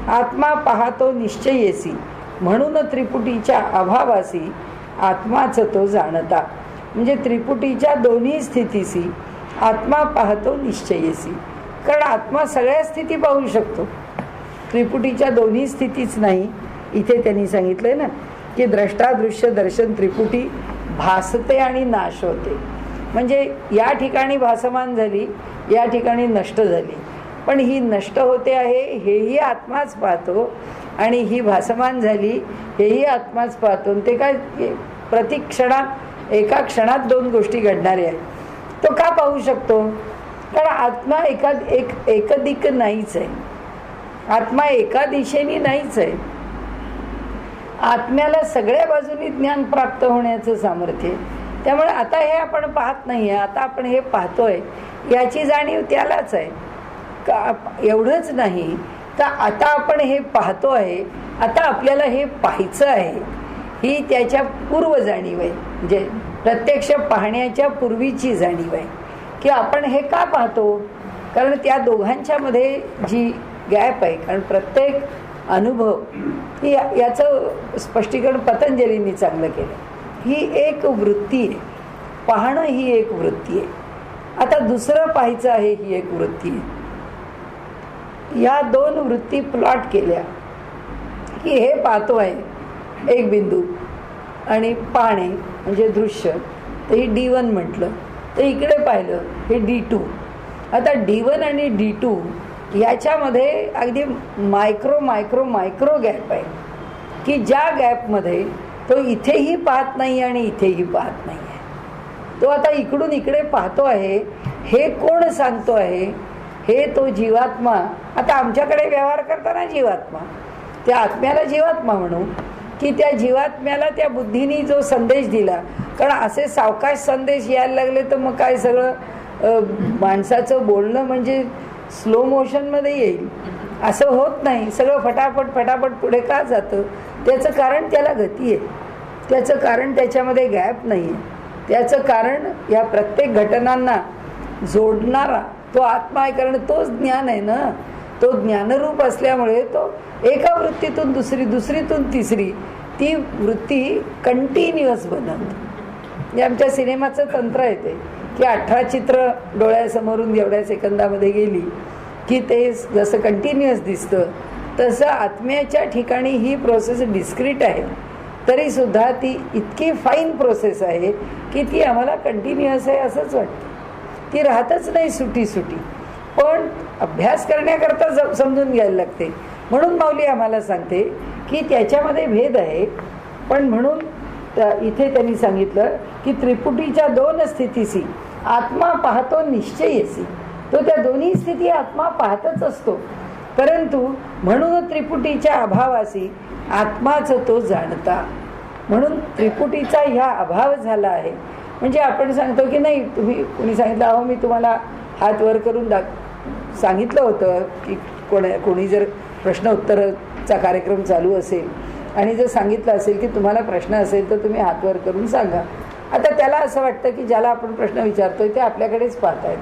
आत्मा पाहतो निश्चयेसी, म्हणून त्रिपुटीच्या अभावासी आत्माच तो जाणता. म्हणजे त्रिपुटीच्या दोन्ही स्थितीसी आत्मा पाहतो निश्चयेसी, कारण आत्मा सगळ्या स्थिती पाहू शकतो. त्रिपुटीच्या दोन्ही स्थितीच नाही, इथे त्यांनी सांगितलंय ना की द्रष्टा दृश्य दर्शन त्रिपुटी भासते आणि नाश होते. म्हणजे या ठिकाणी भासमान झाली, या ठिकाणी नष्ट झाली, पण ही नष्ट होते आहे हेही आत्माच पाहतो आणि ही भासमान झाली हेही आत्माच पाहतो. ते काय प्रतिक्षणात एका क्षणात 2 गोष्टी घडणाऱ्या आहेत. तो का पाहू शकतो? कारण आत्मा एकदिक नाहीच आहे, आत्मा एका दिशेने नाहीच आहे. आत्म्याला सगळ्या बाजूनी ज्ञान प्राप्त होण्याचं सामर्थ्य आहे. त्यामुळे आता हे आपण पाहत नाहीये, आता आपण हे पाहतोय याची जाणीव त्यालाच आहे का. एवढंच नाही तर आता आपण हे पाहतो आहे, आता आपल्याला हे पाहायचं आहे, ही त्याच्या पूर्व जाणीव आहे. म्हणजे प्रत्यक्ष पाहण्याच्या पूर्वीची जाणीव आहे की आपण हे का पाहतो. कारण त्या दोघांच्या मध्ये जी गॅप आहे, कारण प्रत्येक अनुभव ही याचं स्पष्टीकरण पतंजलींनी चांगलं केलं. ही एक वृत्ती आहे, पाहणं ही एक वृत्ती आहे. आता दुसरं पाहायचं आहे ही एक वृत्ती आहे. या 2 वृत्ती प्लॉट केल्या की हे पाहतो आहे एक बिंदू आणि पाहणे म्हणजे दृश्य, तर ही D1 म्हटलं, तर इकडे पाहिलं हे D2. आता D1 आणि D2 याच्यामध्ये अगदी मायक्रो मायक्रो मायक्रो गॅप आहे की ज्या गॅपमध्ये तो इथेही पाहत नाही आणि इथेही पाहत नाही आहे. तो आता इकडून इकडे पाहतो आहे, हे कोण सांगतो आहे? हे तो जीवात्मा. आता आमच्याकडे व्यवहार करताना जीवात्मा, त्या आत्म्याला जीवात्मा म्हणू की त्या जीवात्म्याला त्या बुद्धीने जो संदेश दिला. कारण असे सावकाश संदेश यायला लागले तर मग काय सगळं माणसाचं बोलणं म्हणजे स्लो मोशनमध्ये येईल असं होत नाही. सगळं फटाफट फटाफट पुढे का जातं? त्याचं कारण त्याला गती आहे, त्याचं कारण त्याच्यामध्ये गॅप नाही आहे, त्याचं कारण या प्रत्येक घटनांना जोडणारा तो आत्मा आहे. कारण तोच ज्ञान आहे ना, तो ज्ञानरूप असल्यामुळे तो एका वृत्तीतून दुसरी, दुसरीतून तिसरी, ती वृत्ती कंटिन्युअस बनवते. आमच्या सिनेमाचं तंत्र आहे ते की 18 चित्र डोळ्यासमोरून एवढ्या सेकंदामध्ये गेली की ते जसं कंटिन्युअस दिसतं, तसं आत्म्याच्या ठिकाणी ही प्रोसेस डिस्क्रीट आहे, तरी सुद्धा ती इतकी फाईन प्रोसेस आहे की ती आम्हाला कंटिन्युअस आहे असंच वाटतं. ती राहतच नाही सुटी सुटी, पण अभ्यास करण्याकरता समजून घ्यायला लागते. म्हणून माऊली आम्हाला सांगते की त्याच्यामध्ये भेद आहे. पण म्हणून इथे त्यांनी सांगितलं की त्रिपुटीच्या 2 स्थितीसी आत्मा पाहतो निश्चयेसी. तो त्या दोन्ही स्थिती आत्मा पाहतच असतो, परंतु म्हणून त्रिपुटीच्या अभावासी आत्माच तो जाणता. म्हणून त्रिपुटीचा ह्या अभाव झाला आहे. म्हणजे आपण सांगतो की नाही, तुम्ही कोणी सांगितलं अहो मी तुम्हाला हात वर करून सांगितलं होतं की कोणी जर प्रश्न उत्तराचा कार्यक्रम चालू असेल आणि जर सांगितलं असेल की तुम्हाला प्रश्न असेल तर तुम्ही हात वर करून सांगा. आता त्याला असं वाटतं की ज्याला आपण प्रश्न विचारतोय ते आपल्याकडेच पाहतायत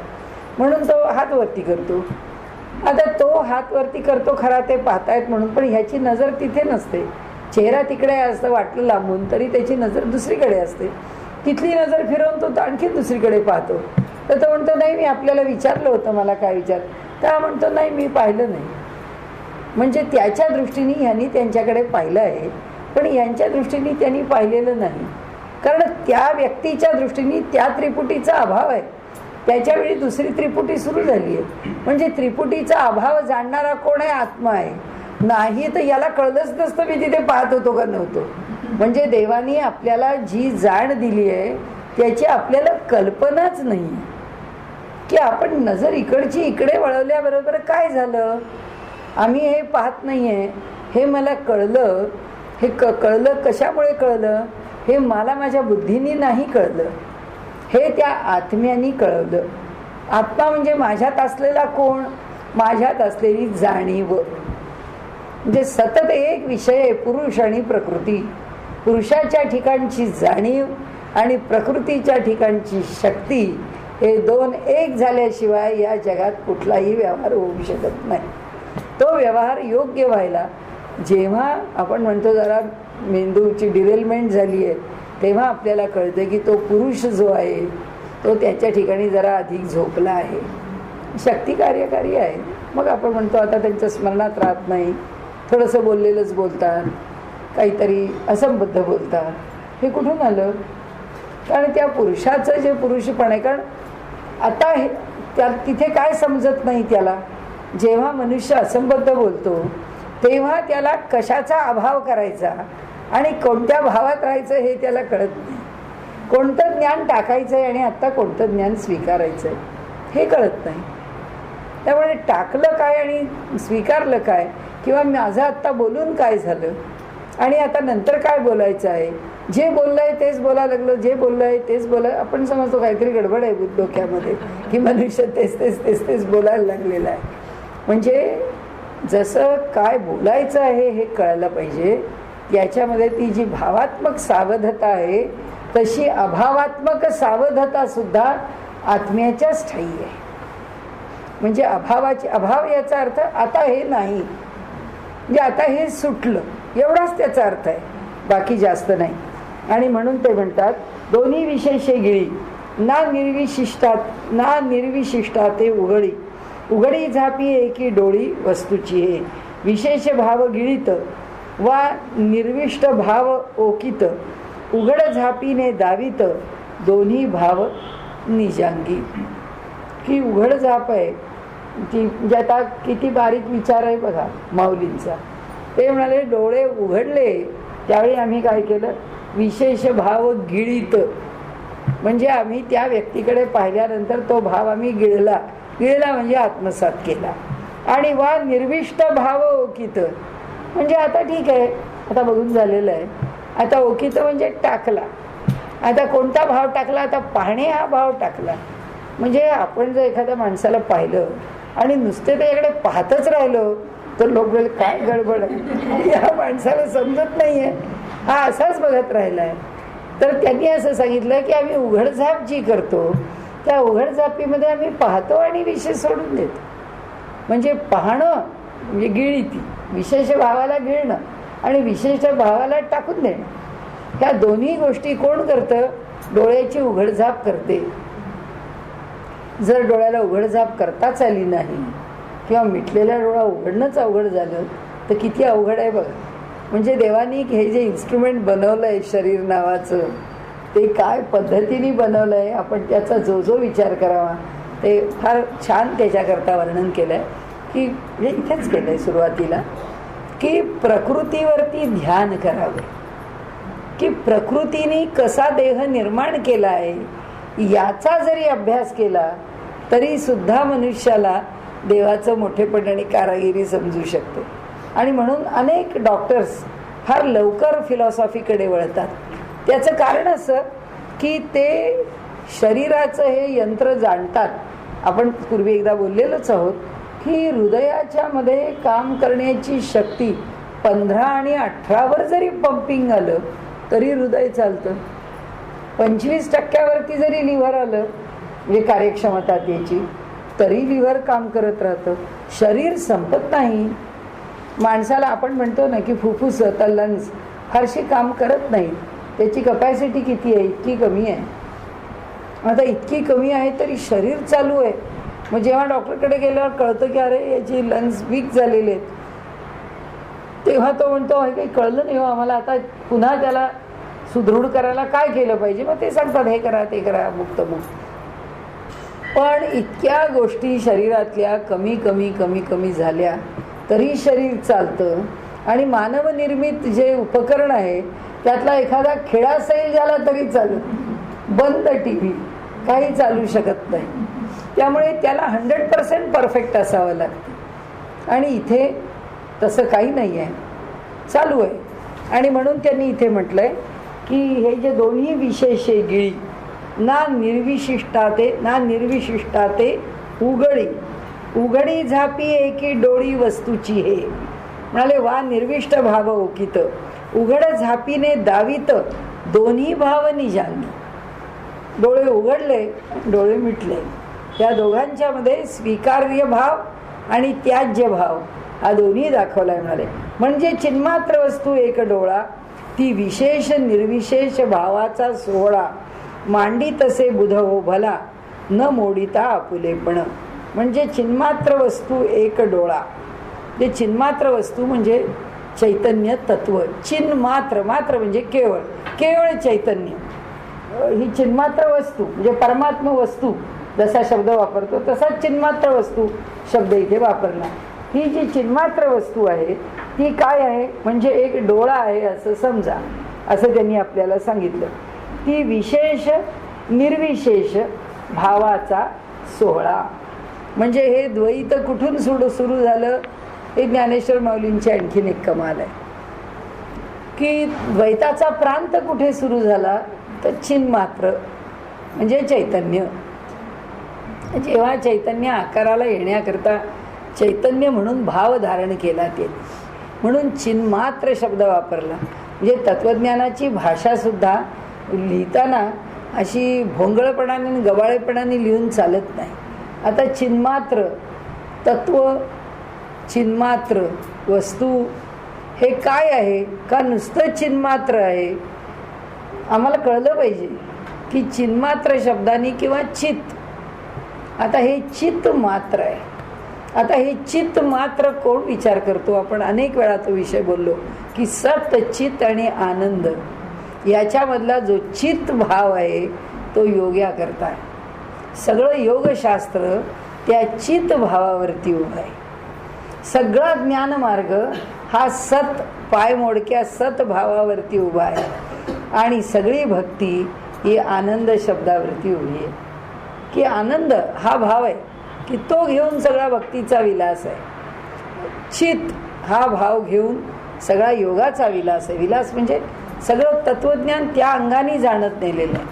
म्हणून तो हात वरती करतो. आता तो हात वरती करतो खरा, ते पाहतायत म्हणून, पण ह्याची नजर तिथे नसते. चेहरा तिकडे असतं वाटलं लांबून, तरी त्याची नजर दुसरीकडे असते. तिथली नजर फिरवून तो आणखी दुसरीकडे पाहतो. तर तो म्हणतो नाही मी आपल्याला विचारलं होतं, मला काय विचार? तर म्हणतो नाही मी पाहिलं नाही. म्हणजे त्याच्या दृष्टीने ह्यांनी त्यांच्याकडे पाहिलं आहे, पण यांच्या दृष्टीने त्यांनी पाहिलेलं नाही. कारण त्या व्यक्तीच्या दृष्टीने त्या त्रिपुटीचा अभाव आहे, त्याच्यावेळी दुसरी त्रिपुटी सुरू झाली आहे. म्हणजे त्रिपुटीचा अभाव जाणणारा कोण आहे? आत्मा आहे. नाही तर याला कळलंच नसतं मी तिथे पाहत होतो का नव्हतो. म्हणजे देवानी आपल्याला जी जाण दिली आहे त्याची आपल्याला कल्पनाच नाही की आपण नजर इकडची इकडे वळवल्याबरोबर काय झालं, आम्ही हे पाहत नाहीये. हे मला कळलं. हे कळलं कशामुळे कळलं, हे मला माझ्या बुद्धीने नाही कळलं, हे त्या आत्म्यानी कळवलं. आत्मा म्हणजे माझ्यात असलेला कोण, माझ्यात असलेली जाणीव. म्हणजे सतत एक विषय आहे, पुरुष आणि प्रकृती. पुरुषाच्या ठिकाणची जाणीव आणि प्रकृतीच्या ठिकाणची शक्ती, हे दोन एक झाल्याशिवाय या जगात कुठलाही व्यवहार होऊ शकत नाही. तो व्यवहार योग्य व्हायला जेव्हा आपण म्हणतो जरा मेंदूची डिरेलमेंट झाली आहे तेव्हा आपल्याला कळतं की तो पुरुष जो आहे तो त्याच्या ठिकाणी जरा अधिक झोपला आहे, शक्ती कार्यकारी आहे. मग आपण म्हणतो आता त्यांच्या स्मरणात राहत नाही, थोडंसं बोललेलंच बोलतात, काहीतरी असंबद्ध बोलतात. हे कुठून आलं? कारण त्या पुरुषाचं जे पुरुषपण आहे, कारण आता हे त्या तिथे काय समजत नाही त्याला. जेव्हा मनुष्य असंबद्ध बोलतो तेव्हा त्याला कशाचा अभाव करायचा आणि कोणत्या भावात राहायचं हे त्याला कळत नाही. कोणतं ज्ञान टाकायचं आहे आणि आत्ता कोणतं ज्ञान स्वीकारायचं आहे हे कळत नाही. त्यामुळे टाकलं काय आणि स्वीकारलं काय, किंवा माझं आत्ता बोलून काय झालं आणि आता नंतर काय बोलायचं आहे. जे बोललं आहे तेच बोलायला लागलं, जे बोललं आहे तेच बोलायला. आपण समजतो काहीतरी गडबड आहे डोक्यामध्ये की मनुष्य तेच तेच तेच तेच बोलायला लागलेलं आहे. म्हणजे जसं काय बोलायचं आहे हे कळलं पाहिजे. याच्यामध्ये ती जी भावात्मक सावधता आहे तशी अभावात्मक सावधता सुद्धा आत्म्याच्याच ठायी आहे. म्हणजे अभाव याचा अर्थ आता हे नाही, म्हणजे आता हे सुटलं, एवढाच त्याचा अर्थ आहे, बाकी जास्त नाही. आणि म्हणून ते म्हणतात दोन्ही विशेषे गिळी ना निर्विशिष्टा ते उघडी. उघडी झापी एकी डोळी वस्तूची हे. विशेष भाव गिळीत वा निर्विष्ट भाव ओकित. उघड झापीने दावीत दोन्ही भाव निजांगी. की उघड झाप आहे ती, म्हणजे आता किती बारीक विचार आहे बघा माऊलींचा. ते म्हणाले डोळे उघडले त्यावेळी आम्ही काय केलं, विशेष भाव गिळीत. म्हणजे आम्ही त्या व्यक्तीकडे पाहिल्यानंतर तो भाव आम्ही गिळला म्हणजे आत्मसात केला. आणि वा निर्विष्ट भाव ओकित, म्हणजे आता ठीक आहे, आता बघून झालेलं आहे. आता ओकित म्हणजे टाकला. आता कोणता भाव टाकला, आता पाहणे हा भाव टाकला. म्हणजे आपण जर एखाद्या माणसाला पाहिलं आणि नुसते त्याच्याकडे पाहतच राहिलो तर लोक बोलले काय गडबड आहे, या माणसाला समजत नाहीये, हा असाच बघत राहिलाय. तर त्यांनी असं सांगितलं की आम्ही उघडझाप जी करतो त्या उघडझापीमध्ये आम्ही पाहतो आणि विषय सोडून देतो. म्हणजे पाहणं म्हणजे गिळीती, विशेष भावाला गिळणं आणि विशेष भावाला टाकून देणं. ह्या दोन्ही गोष्टी कोण करतं? डोळ्याची उघडझाप करते. जर डोळ्याला उघडझाप करताच आली नाही किंवा मिटलेला डोळा उघडणंच अवघड झालं तर किती अवघड आहे बघा. म्हणजे देवानी हे जे इन्स्ट्रुमेंट बनवलं आहे शरीर नावाचं, ते काय पद्धतीने बनवलं आहे, आपण त्याचा जो जो विचार करावा ते फार छान त्याच्याकरता वर्णन केलं आहे. की म्हणजे इथेच केलं आहे सुरुवातीला की प्रकृतीवरती ध्यान करावे, की प्रकृतीने कसा देह निर्माण केला आहे याचा जरी अभ्यास केला तरी सुद्धा मनुष्याला देवाचं मोठेपण आणि कारागिरी समजू शकते. आणि म्हणून अनेक डॉक्टर्स फार लवकर फिलॉसॉफीकडे वळतात. त्याचं कारण असं की ते शरीराचं हे यंत्र जाणतात. आपण पूर्वी एकदा बोललेलोच आहोत की हृदयाच्या मध्ये काम करण्याची शक्ती 15 आणि 18 जरी पंपिंग आलं तरी हृदय चालतं. 25% जरी लिव्हर आलं म्हणजे कार्यक्षमता त्याची, तरी लिव्हर काम करत राहतं. शरीर संपत नाही. माणसाला आपण म्हणतो ना की फुफ्फुस तर लंग्स फारशी काम करत नाही. त्याची कपॅसिटी किती आहे? इतकी कमी आहे. आता इतकी कमी आहे तरी शरीर चालू आहे. मग जेव्हा डॉक्टरकडे गेल्यावर कळतं की अरे याची लंग्स वीक झालेले आहेत, तेव्हा तो म्हणतो काही कळलं नाही हो आम्हाला, आता पुन्हा त्याला सुदृढ करायला काय केलं पाहिजे. मग ते सांगतात हे करा ते करा, मुक्त. पण इतक्या गोष्टी शरीरातल्या कमी कमी कमी कमी झाल्या तरी शरीर चालतं. आणि मानवनिर्मित जे उपकरण आहे त्यातला एखादा खेळा सैल झाला तरी चालत, बंद TV काही चालू शकत नाही. त्यामुळे त्याला 100% परफेक्ट असावं लागतं. आणि इथे तसं काही नाही आहे, चालू आहे. आणि म्हणून त्यांनी इथे म्हटलंय की हे जे दोन्ही विशेषे गिळी ना निर्विशिष्टाते उघडी उघडी झापी एकी डोळी वस्तूची हे. म्हणाले वा निर्विष्ट भाव ओकित उघड झापीने दावित दोन्ही भाव निजांगी. डोळे उघडले, डोळे मिटले. त्या दोघांच्या मध्ये स्वीकार्य भाव आणि त्याज्य भाव हा दोन्ही दाखवलाय. म्हणाले म्हणजे चिन्मात्र वस्तू एक डोळा ती विशेष निर्विशेष भावाचा सोहळा मांडी तसे बुध हो भला न मोडिता आपुलेपण. म्हणजे चिन्मात्र वस्तू एक डोळा. जे चिन्मात्र वस्तू म्हणजे चैतन्य तत्व. चिन्मात्र, मात्र म्हणजे केवळ, केवळ चैतन्य. ही चिन्मात्र वस्तू म्हणजे परमात्म वस्तू जसा शब्द वापरतो तसाच चिन्मात्र वस्तू शब्द इथे वापरला. ही जी चिन्मात्र वस्तू आहे ती काय आहे म्हणजे एक डोळा आहे असं समजा, असं त्यांनी आपल्याला सांगितलं. ती विशेष निर्विशेष भावाचा सोहळा. म्हणजे हे द्वैत कुठून सुरू झालं हे ज्ञानेश्वर माऊलींची आणखीन एक कमाल आहे की द्वैताचा प्रांत कुठे सुरू झाला तर चिन्मात्र म्हणजे चैतन्य. जेव्हा चैतन्य आकाराला येण्याकरता चैतन्य म्हणून भाव धारण केला ते म्हणून चिन्मात्र शब्द वापरला. म्हणजे तत्वज्ञानाची भाषा सुद्धा लिहिताना अशी भोंगळपणाने आणि गबाळेपणाने लिहून चालत नाही. आता चिन्मात्र तत्व, चिन्मात्र वस्तू हे काय आहे का नुसतं चिन्मात्र आहे. आम्हाला कळलं पाहिजे की चिन्मात्र शब्दाने किंवा चित्त, आता हे चित्त मात्र आहे. आता हे चित्त मात्र कोण विचार करतो. आपण अनेक वेळा तो विषय बोललो की सत चित्त आणि आनंद याच्यामधला जो चित्त भाव आहे तो योग्या करता. सगळं योगशास्त्र त्या चित्त भावावरती उभं आहे. सगळा ज्ञानमार्ग हा सत पायमोडक्या सत भावावरती उभा आहे. आणि सगळी भक्ती ही आनंद शब्दावरती उभी आहे की आनंद हा भाव आहे की तो घेऊन सगळा भक्तीचा विलास आहे. चित्त हा भाव घेऊन सगळा योगाचा विलास आहे. विलास म्हणजे सगळं तत्वज्ञान त्या अंगाने जाणत नेलेलं आहे.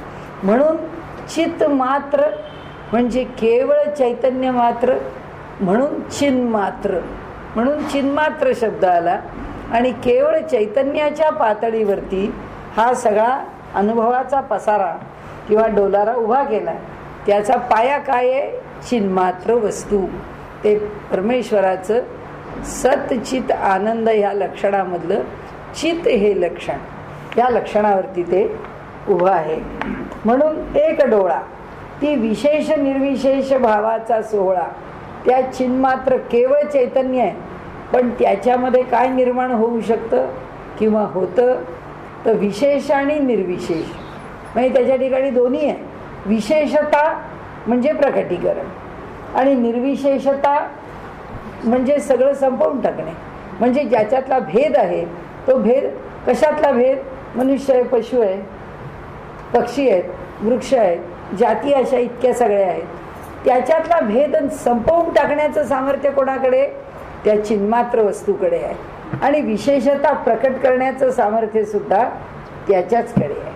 म्हणून चित्त मात्र म्हणजे केवळ चैतन्य मात्र, म्हणून चिन्मात्र, म्हणून चिन्मात्र शब्द आला. आणि केवळ चैतन्याच्या पातळीवरती हा सगळा अनुभवाचा पसारा किंवा डोलारा उभा केला. त्याचा पाया काय आहे चिन्मात्र वस्तू. ते परमेश्वराचं सतचित आनंद ह्या लक्षणामधलं चित हे लक्षण, या लक्षणावरती ते उभं आहे. म्हणून एक डोळा ती विशेष निर्विशेष भावाचा सोहळा. त्या चिन्मात्र केवळ चैतन्य आहे पण त्याच्यामध्ये काय निर्माण होऊ शकतं किंवा होतं तर विशेष आणि निर्विशेष. म्हणजे त्याच्या ठिकाणी दोन्ही आहे. विशेषता म्हणजे प्रकटीकरण आणि निर्विशेषता म्हणजे सगळं संपवून टाकणे. म्हणजे ज्याच्यातला भेद आहे तो भेद, कशातला भेद, मनुष्य आहे, पशु आहे, पक्षी आहेत, वृक्ष आहेत, जाती अशा इतक्या सगळ्या आहेत. त्याच्यातला भेद संपवून टाकण्याचं सामर्थ्य कोणाकडे, त्या चिन्मात्र वस्तूकडे आहे. आणि विशेषता प्रकट करण्याचं सामर्थ्य सुद्धा त्याच्याचकडे आहे.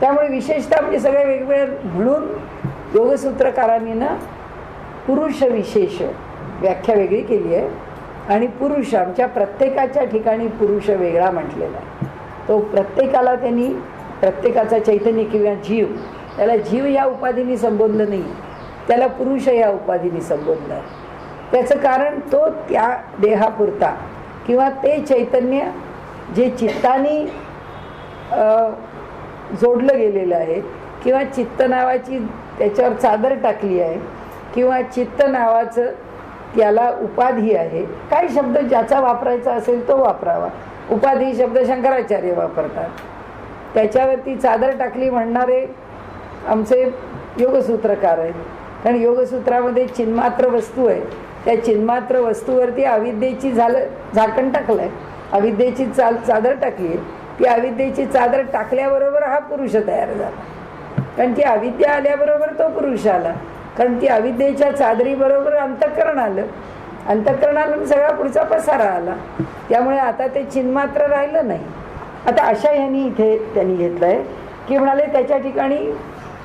त्यामुळे विशेषता म्हणजे सगळ्या वेगवेगळ्या. म्हणून योगसूत्रकारांनी ना पुरुष विशेष व्याख्या वेगळी केली आहे. आणि पुरुष आमच्या प्रत्येकाच्या ठिकाणी पुरुष वेगळा म्हटलेला आहे. तो प्रत्येकाला त्यांनी प्रत्येकाचा चैतन्य किंवा जीव, त्याला जीव या उपाधीने संबोधलं नाही, त्याला पुरुष या उपाधीने संबोधलं आहे. त्याचं कारण तो त्या देहापुरता किंवा ते चैतन्य जे चित्ताने जोडलं गेलेलं आहे किंवा चित्त नावाची त्याच्यावर चादर टाकली आहे किंवा चित्त नावाचं त्याला उपाधी आहे. काही शब्द ज्याचा वापरायचा असेल तो वापरावा. उपाधी शब्द शंकराचार्य वापरतात. त्याच्यावरती चादर टाकली म्हणणारे आमचे योगसूत्रकार आहेत. कारण योगसूत्रामध्ये चिन्मात्र वस्तू आहे त्या चिन्मात्र वस्तूवरती अविद्येची झाकण टाकलंय, अविद्येची चादर टाकली आहे. ती अविद्येची चादर टाकल्याबरोबर हा पुरुष तयार झाला. कारण ती अविद्या आल्याबरोबर तो पुरुष आला. कारण ती अविद्येच्या चादरीबरोबर अंतःकरण आलं, अंतःकरणाला सगळा पुढचा पसारा आला. त्यामुळे आता ते चिन्मात्र राहिलं नाही. आता अशा ह्यांनी इथे त्यांनी घेतलंय की म्हणाले त्याच्या ठिकाणी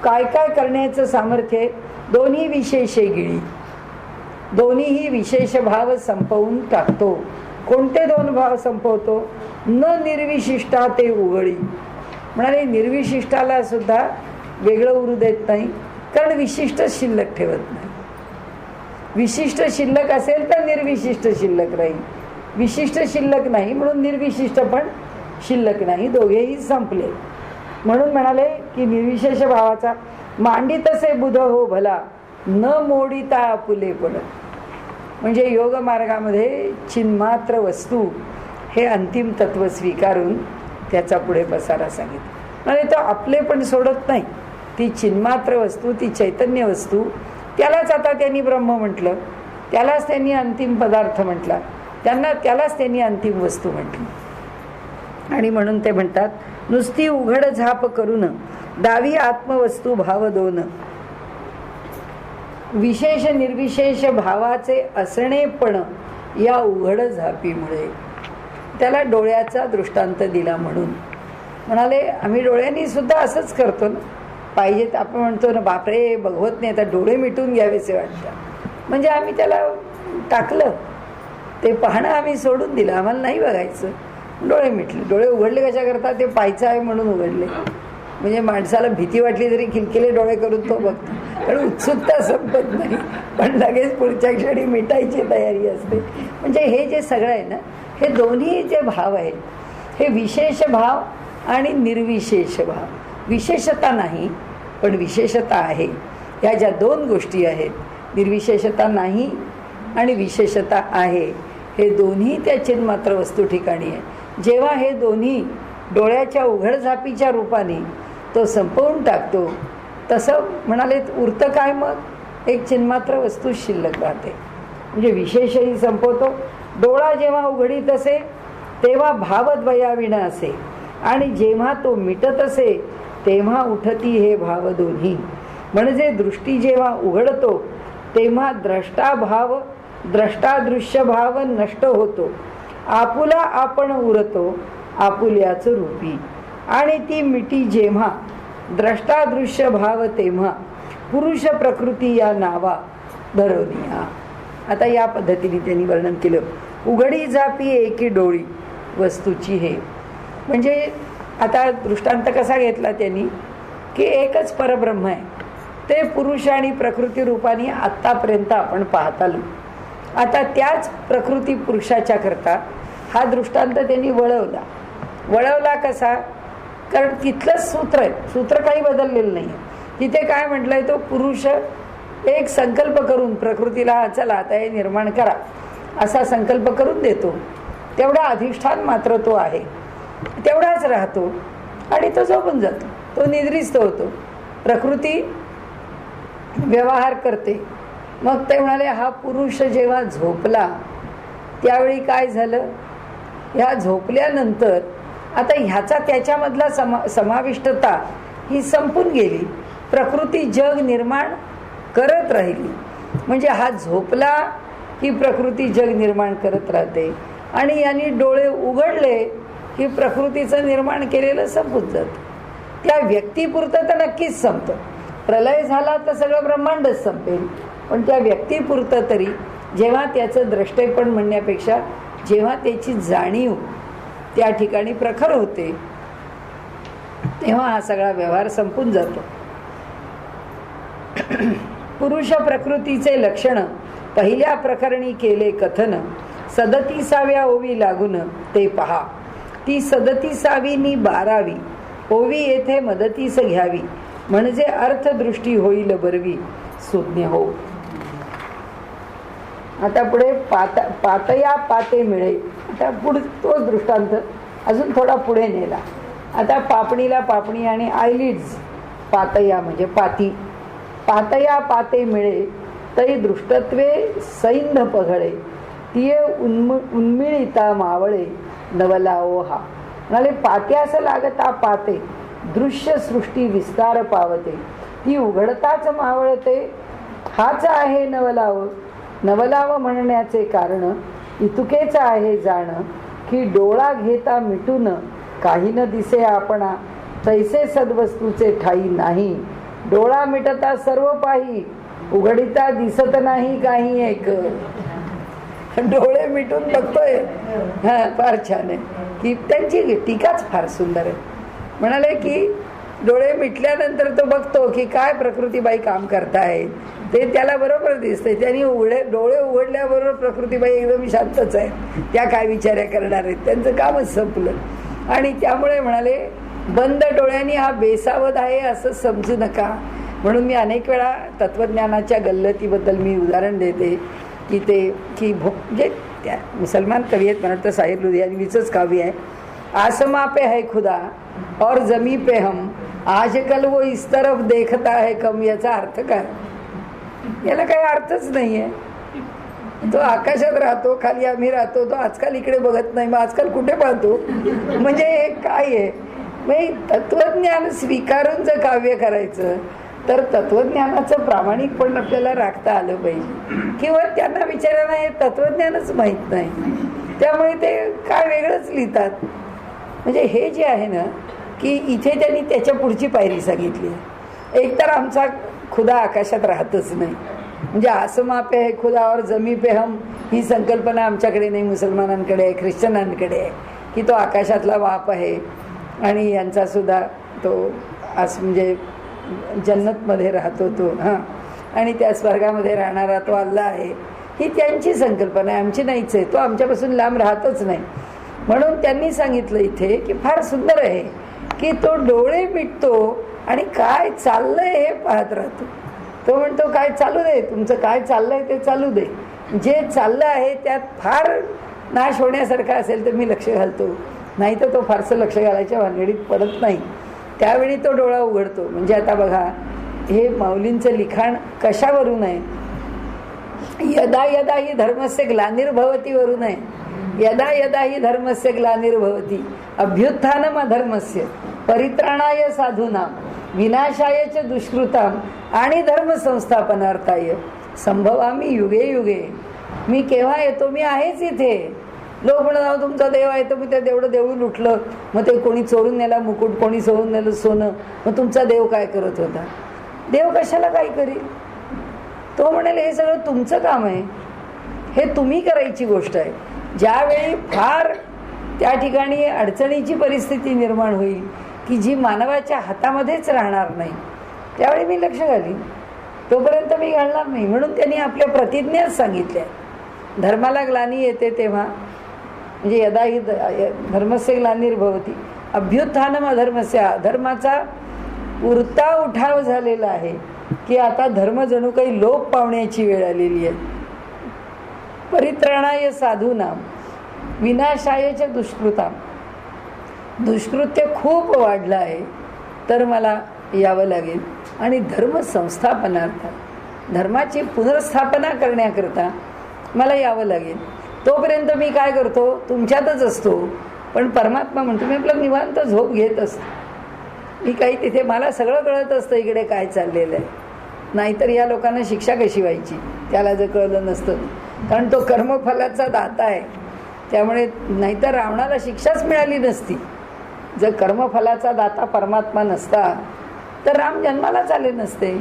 काय काय करण्याचं सामर्थ्य आहे. दोन्ही विशेषे गिळी, दोन्हीही विशेष भाव संपवून टाकतो. कोणते दोन भाव संपवतो? न निर्विशिष्टा ते उघडी. म्हणाले निर्विशिष्टाला सुद्धा वेगळं उरू देत नाही, कारण विशिष्ट शिल्लक ठेवत नाही. विशिष्ट शिल्लक असेल तर निर्विशिष्ट शिल्लक राहील, विशिष्ट शिल्लक नाही म्हणून निर्विशिष्ट पण शिल्लक नाही, दोघेही संपले. म्हणून म्हणाले की निर्विशेष भावाचा मांडी तसे बुध हो भला, न मोडिता आपुले पड. म्हणजे योग मार्गामध्ये चिन्मात्र वस्तू हे अंतिम तत्व स्वीकारून त्याचा पुढे पसारा सांगितला. म्हणजे तो आपले पण सोडत नाही. ती चिन्मात्र वस्तू, ती चैतन्य वस्तू, त्यालाच आता त्यांनी ब्रह्म म्हटलं, त्यालाच त्यांनी अंतिम पदार्थ म्हटला, त्यालाच त्यांनी अंतिम वस्तू म्हटली. आणि म्हणून ते म्हणतात नुसती उघड झाप करून दावी आत्मवस्तू भाव दोन. विशेष निर्विशेष भावाचे असणे पण या उघड झापीमुळे. त्याला डोळ्याचा दृष्टांत दिला. म्हणून म्हणाले आम्ही डोळ्यांनी सुद्धा असंच करतो ना. पाहिजे आपण म्हणतो ना बापरे बघवत नाही, आता डोळे मिटून घ्यावेसे वाटतं. म्हणजे आम्ही त्याला टाकलं, ते पाहणं आम्ही सोडून दिलं, आम्हाला नाही बघायचं. डोळे मिटले. डोळे उघडले कशा करता? ते पाहायचं आहे म्हणून उघडले. म्हणजे माणसाला भीती वाटली तरी खिलखिले डोळे करून तो बघतो, कारण उत्सुकता संपत नाही, पण लगेच पुढच्या क्षणी मिटायची तयारी असते. म्हणजे हे जे सगळं आहे ना, हे दोन्ही जे भाव आहेत, हे विशेष भाव आणि निर्विशेष भाव. विशेषता नाही पण विशेषता आहे. ह्या ज्या दोन गोष्टी आहेत, निर्विशेषता नाही आणि विशेषता आहे, हे दोन्ही त्या चिन्मात्र वस्तू ठिकाणी आहे. जेव्हा हे दोन्ही डोळ्याच्या उघडझापीच्या रूपाने तो संपवून टाकतो, तसं म्हणाले उरतं काय? मग एक चिन्मात्र वस्तू शिल्लक राहते. म्हणजे विशेषही संपवतो. डोळा जेव्हा उघडीत असे तेव्हा भावद्वयाविण असे, आणि जेव्हा तो मिटत असे तेव्हा उठती हे भाव दोन्ही. म्हणजे दृष्टी जेव्हा उघडतो तेव्हा द्रष्टाभाव, द्रष्टादृश्य भाव नष्ट होतो. आपुला आपण उरतो आपुल्याच रूपी. आणि ती मिटी जेव्हा द्रष्टादृश्य भाव तेव्हा पुरुष प्रकृती या नावा धरवनिया. आता या पद्धतीने त्यांनी वर्णन केलं. उघडी झापी एकी डोळी वस्तूची हे. म्हणजे आता दृष्टांत कसा घेतला त्यांनी की एकच परब्रह्म आहे, ते पुरुष आणि प्रकृती रूपाने आत्तापर्यंत आपण पाहत आलो. आता त्याच प्रकृती पुरुषाच्या करता हा दृष्टांत त्यांनी वळवला कसा? कारण तिथलंच सूत्र आहे, सूत्र काही बदललेलं नाही. तिथे काय म्हटलंय? तो पुरुष एक संकल्प करून प्रकृतीला चला आता हे निर्माण करा असा संकल्प करून देतो. तेवढा अधिष्ठान मात्र तो आहे, तेवढाच राहतो आणि तो झोपून जातो, तो निद्रिस्त होतो. प्रकृती व्यवहार करते. मग ते म्हणाले हा पुरुष जेव्हा झोपला त्यावेळी काय झालं? ह्या झोपल्यानंतर आता ह्याचा त्याच्यामधला समाविष्टता ही संपून गेली. प्रकृती जग निर्माण करत राहिली. म्हणजे हा झोपला की प्रकृती जग निर्माण करत राहते, आणि यांनी डोळे उघडले की प्रकृतीचं निर्माण केलेलं संपून जातं. त्या व्यक्तीपुरतं तर नक्कीच संपतं. प्रलय झाला तर सगळं ब्रह्मांडच संपेल, पण त्या व्यक्तीपुरतं तरी जेव्हा त्याचं द्रष्टेपण म्हणण्यापेक्षा जेव्हा त्याची जाणीव त्या ठिकाणी प्रखर होते तेव्हा हा सगळा व्यवहार संपून जातो. पुरुष प्रकृतीचे लक्षण पहिल्या प्रकरणी केले कथन, 37व्या ओवी लागून ते पहा. ती 37वी 12वी ओवी येथे मदतीस घ्यावी, म्हणजे अर्थदृष्टी होईल बरवी सुज्ञ हो. आता पुढे पातया पाते मिळे. आता पुढे तोच दृष्टांत अजून थोडा पुढे नेला. आता पापणीला पापणी आणि आयलिड्स, पातया म्हणजे पाती. पातया पाते मिळे तै दृष्टत्वे सैंध पघळे तिये उन्मिळिता मावळे नवलाओ हा. म्हणाले पात्यास लागता पाते दृश्य सृष्टी विस्तार पावते ती उघडताच मावळते हाच आहे नवलाव. नवलाव म्हणण्याचे कारण इतुकेच आहे जाण की डोळा घेता मिटून काही न दिसे आपणा तैसे सद्वस्तूचे ठाई नाही. डोळा मिटता सर्व पाही उघडिता दिसत नाही काही एक. डोळे मिटून बघतोय. हा, फार छान आहे की त्यांची टीकाच फार सुंदर आहे. म्हणाले की डोळे मिटल्यानंतर तो बघतो की काय प्रकृतीबाई काम करतायत ते त्याला बरोबर दिसतंय. त्यांनी डोळे उघडल्याबरोबर प्रकृतीबाई एकदम शांतच आहे. त्या काय विचार करणार आहेत, त्यांचं कामच संपलं. आणि त्यामुळे म्हणाले बंद डोळ्यांनी हा बेसावध आहे असं समजू नका. म्हणून मी अनेक वेळा तत्वज्ञानाच्या गल्लतीबद्दल मी उदाहरण देते की म्हणजे त्या मुसलमान कवी आहेत, मला वाटतं साहिर लुधियानवीचंच काव्य आहे. आसमा पे है खुदा और जमी पे हम आजकल वो इस तरफ देखता है कम. याचा अर्थ काय? याला काही अर्थच नाहीये. तो आकाशात राहतो, खाली आम्ही राहतो, तो आजकाल इकडे बघत नाही, मग आजकाल कुठे पाहतो? म्हणजे हे काय आहे? तत्वज्ञान स्वीकारून जर काव्य करायचं तर तत्वज्ञानाचं प्रामाणिकपण आपल्याला राखता आलं पाहिजे. किंवा त्यांना विचारायला हे तत्वज्ञानच माहीत नाही, त्यामुळे ते काय वेगळंच लिहितात. म्हणजे हे जे आहे ना की इथे त्यांनी त्याच्या पुढची पायरी सांगितली. एकतर आमचा खुदा आकाशात राहतच नाही, म्हणजे आसमा पे है खुदा और जमी पे हम ही संकल्पना आमच्याकडे नाही, मुसलमानांकडे आहे, ख्रिश्चनांकडे आहे की तो आकाशातला बाप आहे आणि यांचा सुद्धा तो म्हणजे जन्नतमध्ये राहतो तो, हां, आणि त्या स्वर्गामध्ये राहणारा तो अल्लाह आहे. ही त्यांची संकल्पना आहे, आमची नाहीच आहे. तो आमच्यापासून लांब राहतच नाही. म्हणून त्यांनी सांगितलं इथे की फार सुंदर आहे की तो डोळे मिटतो आणि काय चाललंय हे पाहत राहतो. तो म्हणतो काय चालू दे, तुमचं काय चाललंय ते चालू दे. जे चाललं आहे त्यात फार नाश होण्यासारखं असेल तर मी लक्ष घालतो, नाही तर तो फारसं लक्ष घालायच्या भानगडीत पडत नाही. त्यावेळी तो डोळा उघडतो. म्हणजे आता बघा हे माऊलींचं लिखाण कशावरून आहे? यदा यदा ही धर्मस्य ग्लानिर्भवती वरून आहे. यदा यदा ही धर्मस्य ग्लानिर्भवती अभ्युत्थानम अधर्मस्य परित्राणाय साधूनां विनाशाय च दुष्कृतां आणि धर्म संस्थापनार्थाय संभवामी युगे युगे. मी केव्हा येतो? मी आहेच इथे. लोक म्हणत तुमचा देव आहे, तर मी ते तेवढं देऊळ लुटलं, मग ते कोणी चोरून नेला मुकुट, कोणी चोरून नेलं सोनं, मग तुमचा देव काय करत होता? देव कशाला काय करील? तो म्हणाले हे सगळं तुमचं काम आहे, हे तुम्ही करायची गोष्ट आहे. ज्यावेळी फार त्या ठिकाणी अडचणीची परिस्थिती निर्माण होईल की जी मानवाच्या हातामध्येच राहणार नाही, त्यावेळी मी लक्ष घालीन, तोपर्यंत मी घालणार नाही. म्हणून त्यांनी आपल्या प्रतिज्ञाच सांगितल्या. धर्माला ग्लानी येते तेव्हा, म्हणजे यदा ही धर्मस्य ग्लानिर्भवती अभ्युत्थानम अधर्मस्य, अधर्माचा उरता उठाव झालेला आहे की आता धर्म जणू काही लोप पावण्याची वेळ आलेली आहे. परित्राणाय साधूनां विनाशायच दुष्कृतां. दुष्कृत्य खूप वाढलं आहे तर मला यावं लागेल आणि धर्म संस्थापनार्थ धर्माची पुनर्स्थापना करण्याकरता मला यावं लागेल. तोपर्यंत मी काय करतो? तुमच्यातच असतो. पण परमात्मा म्हणतो मी आपलं निवांत झोप घेत असतो. मी काही तिथे मला सगळं कळत असतं इकडे काय चाललेलं आहे. नाहीतर या लोकांना शिक्षा कशी व्हायची त्याला जर कळलं नसतं. कारण तो कर्मफलाचा दाता आहे. त्यामुळे नाहीतर रावणाला शिक्षाच मिळाली नसती. जर कर्मफलाचा दाता परमात्मा नसता तर राम जन्मालाच आले नसते,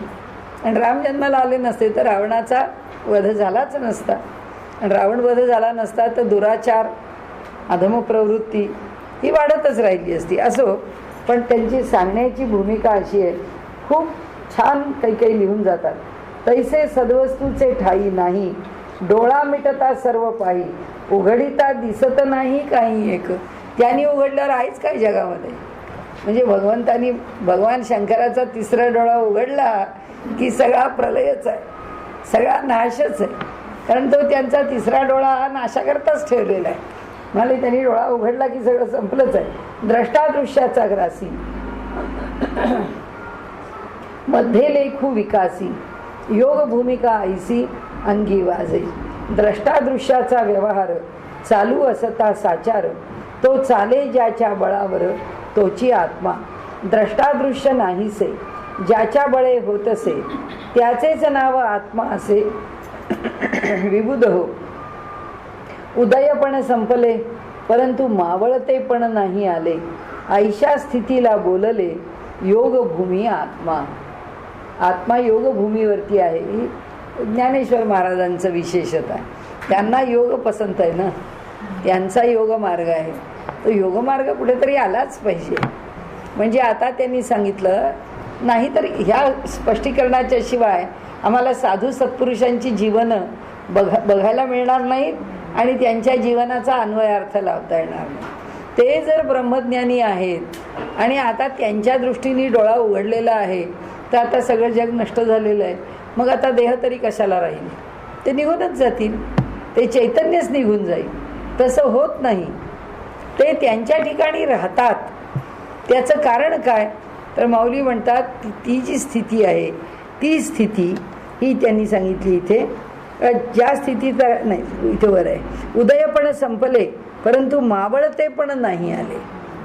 आणि राम जन्माला आले नसते तर रावणाचा वध झालाच नसता, आणि रावण वध झाला नसता तर दुराचार अधमप्रवृत्ती ही वाढतच राहिली असती. असो, पण त्यांची सांगण्याची भूमिका अशी आहे, खूप छान काही काही लिहून जातात. तैसे सद्वस्तूचे ठाई नाही, डोळा मिटता सर्व पाही, उघडिता दिसत नाही काही एक. त्यांनी उघडल्यावर आहेच काय जगामध्ये? म्हणजे भगवान शंकराचा तिसरा डोळा उघडला की सगळा प्रलयच आहे, सगळा नाशच आहे. कारण तो त्यांचा तिसरा डोळा हा नाशाकरताच ठेवलेला आहे. मला त्यांनी डोळा उघडला की सगळं संपलंच आहे. द्रष्टादृश्याचा ग्रासी मध्ये लेखू विकासी योग भूमिका ऐसी अंगी वाजे. द्रष्टादृश्याचा व्यवहार चालू असता साचार, तो चाले ज्याच्या बळावर तोची आत्मा. द्रष्टादृश्य नाहीसे ज्याच्या बळे होतसे, त्याचेच नाव आत्मा असे विबुध हो. उदयपण संपले परंतु मावळते पण नाही आले, ऐशा स्थितीला बोलले योगभूमी आत्मा. आत्मा योगभूमीवरती आहे. ही ज्ञानेश्वर महाराजांचं विशेषता आहे. त्यांना योग पसंत आहे ना, त्यांचा योग मार्ग आहे. तो योगमार्ग कुठेतरी आलाच पाहिजे. म्हणजे आता त्यांनी सांगितलं नाही तर ह्या स्पष्टीकरणाच्या शिवाय आम्हाला साधू सत्पुरुषांची जीवनं बघायला मिळणार नाहीत आणि त्यांच्या जीवनाचा अन्वयार्थ लावता येणार नाही. ते जर ब्रह्मज्ञानी आहेत आणि आता त्यांच्या दृष्टीने डोळा उघडलेला आहे, तर आता सगळं जग नष्ट झालेलं आहे. मग आता देह तरी कशाला राहील? ते निघूनच जातील, ते चैतन्यच निघून जाईल. तसं होत नाही. ते त्यांच्या ठिकाणी राहतात. त्याचं कारण काय? तर माऊली म्हणतात ती जी स्थिती आहे ती स्थिती ही त्यांनी सांगितली इथे. ज्या स्थितीत नाही इथे वर आहे, उदयपण संपले परंतु मावळते पण नाही आले.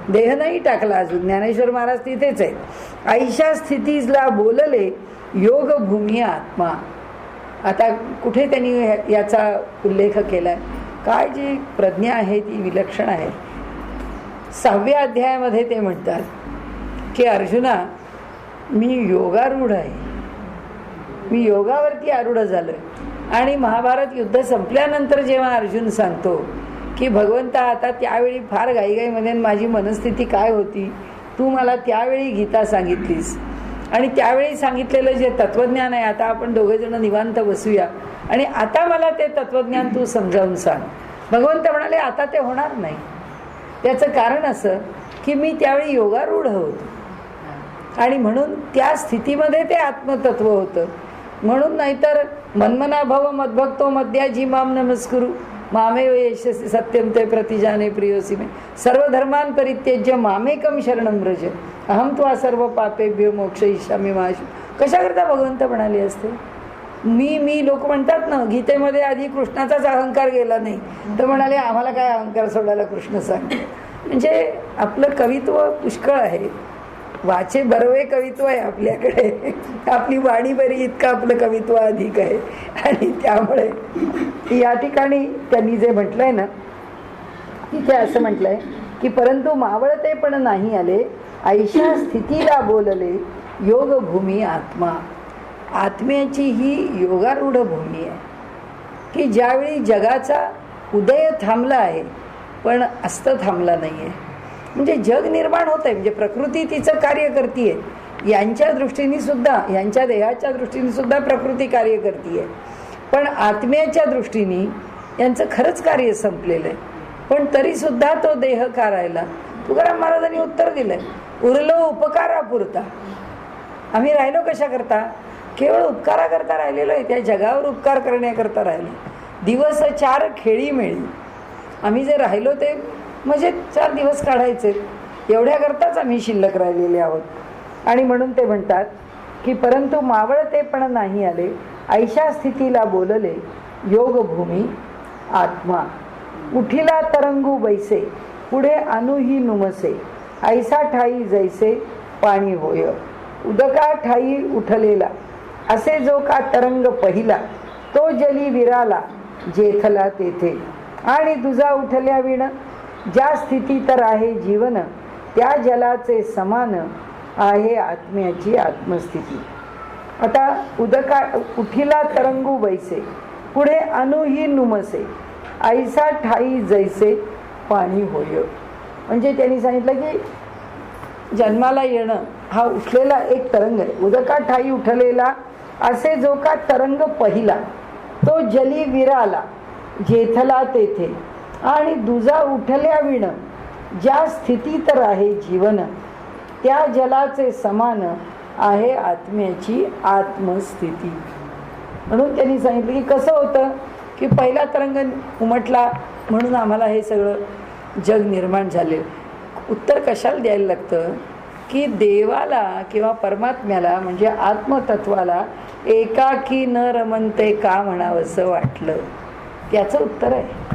देह नाही टाकला अजून. ज्ञानेश्वर महाराज तिथेच आहेत. ऐशा स्थितीला बोलले योगभूमी आत्मा. आता कुठे त्यांनी याचा उल्लेख केलाय? काय जी प्रज्ञा आहे ती विलक्षण आहे. 6व्या अध्यायामध्ये ते म्हणतात की अर्जुना, मी योगारूढ आहे, मी योगावरती आरूढ झालोय. आणि महाभारत युद्ध संपल्यानंतर जेव्हा अर्जुन सांगतो की भगवंता आता त्यावेळी फार घाईघाईमध्ये माझी मनस्थिती काय होती, तू मला त्यावेळी गीता सांगितलीस आणि त्यावेळी सांगितलेलं जे तत्वज्ञान आहे, आता आपण दोघेजण निवांत बसूया आणि आता मला ते तत्वज्ञान तू समजावून सांग. भगवंत म्हणाले आता ते होणार नाही. त्याचं कारण असं की मी त्यावेळी योगारूढ होतो आणि म्हणून त्या स्थितीमध्ये ते आत्मतत्व होतं. म्हणून नाहीतर मन्मना भव मद्भक्तो मद्याजी माम नमस्कुरु मामेव यशस्वी सत्यम ते प्रतिजाने प्रियोसी मे सर्व धर्मान परित्यज्य मामेकम शरणम व्रज अहम त्वा सर्व पापेभ्यो मोक्षयिष्यामि मा शुचः. कशाकरता भगवंत म्हणाले असते? मी लोक म्हणतात ना, गीतेमध्ये आधी कृष्णाचाच अहंकार गेला नाही तर म्हणाले आम्हाला काय अहंकार सोडायला कृष्ण सांग. म्हणजे आपलं कवित्व पुष्कळ आहे. वाचे बरवे कवित्व आहे आपल्याकडे. आपली वाणी बरी इतकं आपलं कवित्व अधिक आहे. आणि त्यामुळे या ठिकाणी त्यांनी जे म्हटलंय ना, तिथे असं म्हटलंय की परंतु मावळते पण नाही आले, ऐशा स्थितीला बोलले योगभूमी आत्मा. आत्म्याची ही योगारूढ भूमी आहे की ज्यावेळी जगाचा उदय थांबला आहे पण अस्त थांबला नाही आहे. म्हणजे जग निर्माण होत आहे, म्हणजे प्रकृती तिचं कार्य करते. यांच्या दृष्टीने सुद्धा, यांच्या देहाच्या दृष्टीने सुद्धा प्रकृती कार्य करते. पण आत्म्याच्या दृष्टीने यांचं खरंच कार्य संपलेलं आहे. पण तरी सुद्धा तो देह का राहिला? तुकाराम महाराजांनी उत्तर दिलंय, उरलो उपकारापुरता. आम्ही राहिलो कशा करता? केवळ उपकाराकरता राहिलेलो आहे. त्या जगावर उपकार करण्याकरता राहिलो. दिवस 4 खेळी मिळी. आम्ही जे राहिलो ते म्हणजे 4 दिवस काढायचे, एवढ्याकरताच आम्ही शिल्लक राहिलेले आहोत. आणि म्हणून ते म्हणतात की परंतु मावळते पण नाही आले, ऐशा स्थितीला बोलले योगभूमी आत्मा. उठिला तरंगू बैसे पुढे अनुही नुमसे, ऐसा ठाई जैसे पाणी होय. उदका ठाई उठलेला असे जो का तरंग पहिला, तो जली विराला जेथला तेथे. आणि दुजा उठल्या विण ज्या स्थिती तर आहे जीवन, त्या जलाचे समान आहे आत्म्याची आत्मस्थिती. आता उदका उठिला तरंगू बैसे पुढे अनुही नुमसे, ऐसा ठाई जैसे पाणी होय. म्हणजे त्यांनी सांगितलं की जन्माला येणं हा उठलेला एक तरंग आहे. उदका ठाई उठलेला असे जो का तरंग पहिला, तो जली विराला जेथला तेथे. आणि दुजा उठल्या विण ज्या स्थिती तर आहे जीवन, त्या जलाचे समान आहे आत्म्याची आत्मस्थिती. म्हणून त्यांनी सांगितलं की कसं होतं की पहिला तरंग उमटला म्हणून आम्हाला हे सगळं जग निर्माण झाले. उत्तर कशाला द्यायला लागतं की देवाला किंवा परमात्म्याला म्हणजे आत्मतत्वाला एकाकी न रमनते का म्हणावंसं वाटलं. त्याचं उत्तर आहे.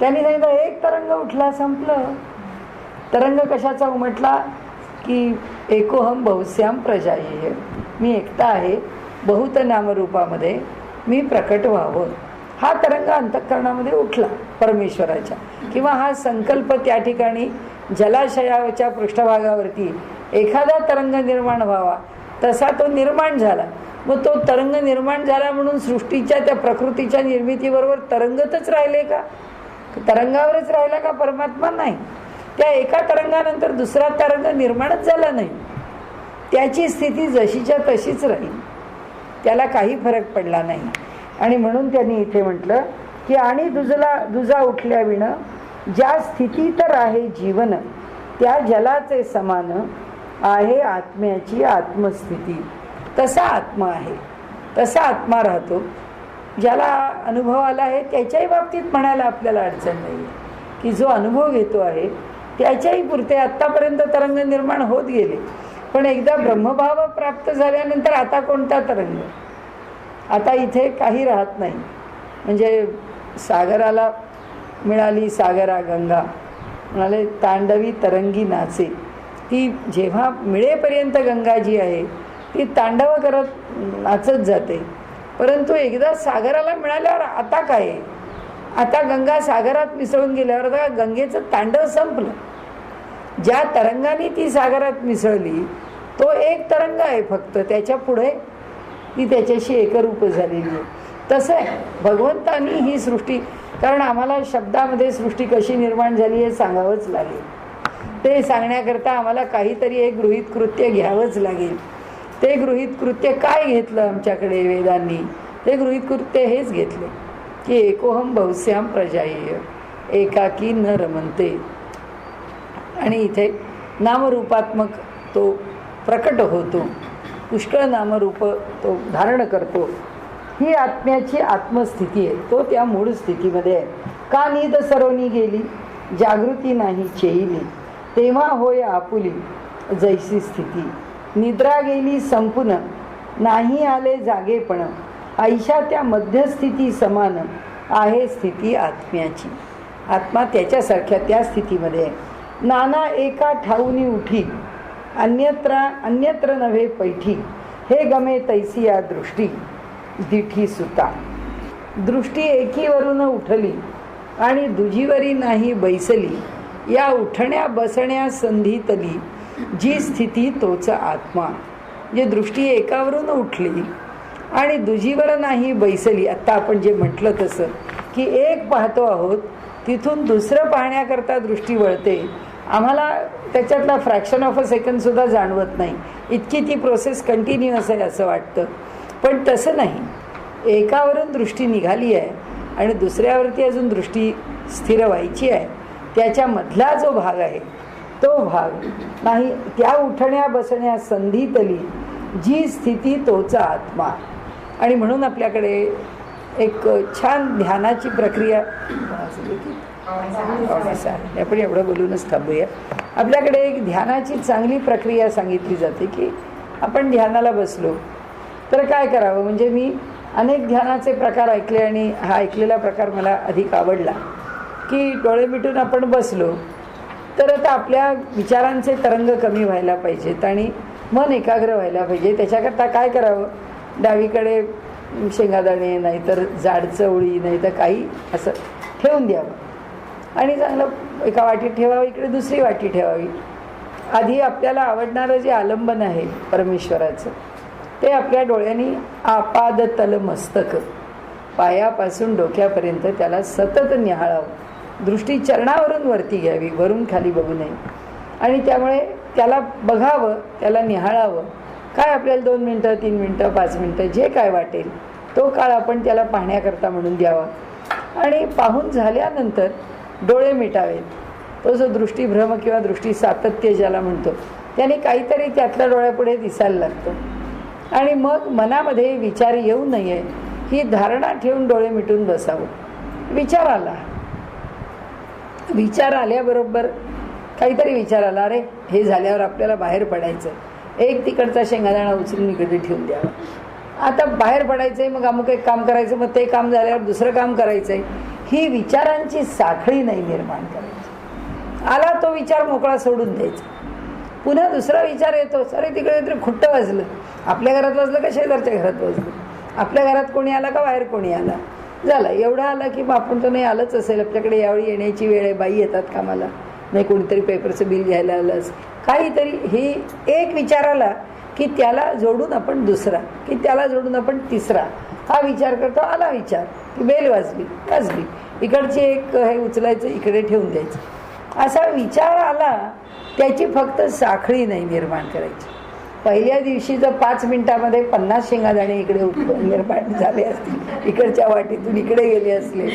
त्यांनी सांगितलं एक तरंग उठला, संपलं. तरंग कशाचा उमटला की एकोहम बहुश्याम प्रजायेय, मी एकटा आहे, बहुत नामरूपामध्ये मी प्रकट व्हावं. हा तरंग अंतःकरणामध्ये उठला परमेश्वराच्या. किंवा हा संकल्प त्या ठिकाणी जलाशयाच्या पृष्ठभागावरती एखादा तरंग निर्माण व्हावा तसा तो निर्माण झाला. मग तो तरंग निर्माण झाला म्हणून सृष्टीच्या त्या प्रकृतीच्या निर्मितीबरोबर तरंगतच राहिले का? तरंगावरच राहिला का परमात्मा? नाही. त्या एका तरंगानंतर दुसरा तरंग निर्माणच झाला नाही. त्याची स्थिती जशीच्या तशीच राहील, त्याला काही फरक पडला नाही. आणि म्हणून त्यांनी इथे म्हटलं की आणि दुजा उठल्या विण ज्या स्थिती तर आहे जीवन, त्या जलाचे समान आहे आत्म्याची आत्मस्थिती. तसा आत्मा आहे, तसा आत्मा राहतो. ज्याला अनुभव आला आहे त्याच्याही बाबतीत म्हणायला आपल्याला अडचण नाही की जो अनुभव घेतो आहे त्याच्याही पुरते आत्तापर्यंत तरंग निर्माण होत गेले. पण एकदा ब्रह्मभाव प्राप्त झाल्यानंतर आता कोणता तरंग? आता इथे काही राहत नाही. म्हणजे सागराला मिळाली सागरा गंगा, म्हणाले तांडवी तरंगी नाचे. ती जेव्हा मिळेपर्यंत गंगा जी आहे ती तांडव करत नाचत जाते. परंतु एकदा सागराला मिळाल्यावर आता काय आहे? आता गंगा सागरात मिसळून गेल्यावर आता गंगेचं तांडव संपलं. ज्या तरंगाने ती सागरात मिसळली तो एक तरंग आहे फक्त, त्याच्या पुढे ती त्याच्याशी एकरूप झालेली आहे. तसं आहे भगवंतानी ही सृष्टी, कारण आम्हाला शब्दामध्ये सृष्टी कशी निर्माण झाली हे सांगावंच लागेल. ते सांगण्याकरता आम्हाला काहीतरी एक गृहीत कृत्य घ्यावंच लागेल. ते गृहीत कृत्य काय घेतलं आमच्याकडे वेदांनी? ते गृहीत कृत्य हेच घेतले की एकोहम बहुश्याम प्रजायेय, एकाकी न रमनते. आणि इथे नामरूपात्मक तो प्रकट होतो, पुष्कळ नामरूप तो धारण करतो. ही आत्म्याची आत्मस्थिती आहे. तो त्या मूळ स्थितीमध्ये आहे. का नीद सरोनी गेली जागृती नाही चेईली, तेव्हा होय आपुली जैसी स्थिती. निद्रा गेली संपूर्ण नाही आले जागेपण, ऐशा त्या मध्यस्थिती समान आहे स्थिती आत्म्याची. आत्मा त्याच्यासारख्या त्या स्थितीमध्ये आहे. नाना एका ठाऊनी उठी अन्यत्र नव्हे पैठी, हे गमे तैसी या दृष्टी दिठी सुता. दृष्टी एकीवरून उठली आणि दुजीवरी नाही बैसली, या उठण्या बसण्या संधीतली जी स्थिती तोच आत्मा. जे दृष्टी एकावरून उठली आणि दुजीवर नाही बैसली, आत्ता आपण जे म्हटलं तसं की एक पाहतो आहोत तिथून दुसरं पाहण्याकरता दृष्टी वळते. आम्हाला त्याच्यातला फ्रॅक्शन ऑफ अ सेकंड सुद्धा जाणवत नाही, इतकी ती प्रोसेस कंटिन्युअस आहे असं वाटतं. पण तसं नाही. एकावरून दृष्टी निघाली आहे आणि दुसऱ्यावरती अजून दृष्टी स्थिर व्हायची आहे. त्याच्यामधला जो भाग आहे तो भाग नाही, त्या उठण्या बसण्या संधीतली जी स्थिती तोचा आत्मा. आणि म्हणून आपल्याकडे एक छान ध्यानाची प्रक्रिया, आपण एवढं बोलूनच थांबूया. आपल्याकडे एक ध्यानाची चांगली प्रक्रिया सांगितली जाते की आपण ध्यानाला बसलो तर काय करावं. म्हणजे मी अनेक ध्यानाचे प्रकार ऐकले आणि हा ऐकलेला प्रकार मला अधिक आवडला की डोळे मिटून आपण बसलो तर आता आपल्या विचारांचे तरंग कमी व्हायला पाहिजेत आणि मन एकाग्र व्हायला पाहिजे. त्याच्याकरता काय करावं, डावीकडे शेंगादाणे नाहीतर जाड चवळी नाहीतर काही असं ठेवून द्यावं आणि चांगलं एका वाटीत ठेवावं, इकडे दुसरी वाटी ठेवावी. आधी आपल्याला आवडणारं जे आलंबन आहे परमेश्वराचं ते आपल्या डोळ्यांनी आपाद तल मस्तक, पायापासून डोक्यापर्यंत त्याला सतत निहाळावं. दृष्टी चरणावरून वरती घ्यावी, वरून खाली बघू नये. आणि त्यामुळे त्याला बघावं, त्याला निहाळावं. काय आपल्याला 2 मिनटं 3 मिनटं 5 मिनटं जे काय वाटेल तो काळ आपण त्याला पाहण्याकरता म्हणून द्यावा. आणि पाहून झाल्यानंतर डोळे मिटावेत. तो जो दृष्टीभ्रम किंवा दृष्टी सातत्य ज्याला म्हणतो त्याने काहीतरी त्यातल्या डोळ्यापुढे दिसायला लागतं. आणि मग मनामध्ये विचार येऊ नये ही धारणा ठेवून डोळे मिटून बसावं. विचार आल्याबरोबर काहीतरी विचार आला, अरे हे झाल्यावर आपल्याला बाहेर पडायचं, एक तिकडचा शेंगादाणा उचलून इकडे ठेवून द्यावा. आता बाहेर पडायचंय, मग अमुक एक काम करायचं, मग ते काम झाल्यावर दुसरं काम करायचंय. ही विचारांची साखळी नाही निर्माण करायची. आला तो विचार मोकळा सोडून द्यायचा. पुन्हा दुसरा विचार येतो, अरे तिकडे तरी खुट्ट वाजलं, आपल्या घरात वाजलं का शेजारच्या घरात वाजलं, आपल्या घरात कोणी आला का बाहेर कोणी आला, झालं एवढा आला की मग आपण तो नाही आलंच असेल, आपल्याकडे यावेळी येण्याची वेळ आहे, बाई येतात कामाला, नाही कोणीतरी पेपरचं बिल घ्यायला आलंच, काहीतरी. ही एक विचार आला की त्याला जोडून आपण दुसरा, की त्याला जोडून आपण तिसरा, हा विचार करतो. आला विचार की बेल वाजली, इकडची एक हे उचलायचं, इकडे ठेवून द्यायचं. असा विचार आला, त्याची फक्त साखळी नाही निर्माण करायची. पहिल्या दिवशी जर 5 मिनिटामध्ये 50 शेंगादाणे इकडे निर्माण झाले असतील, इकडच्या वाटीतून इकडे गेले असले,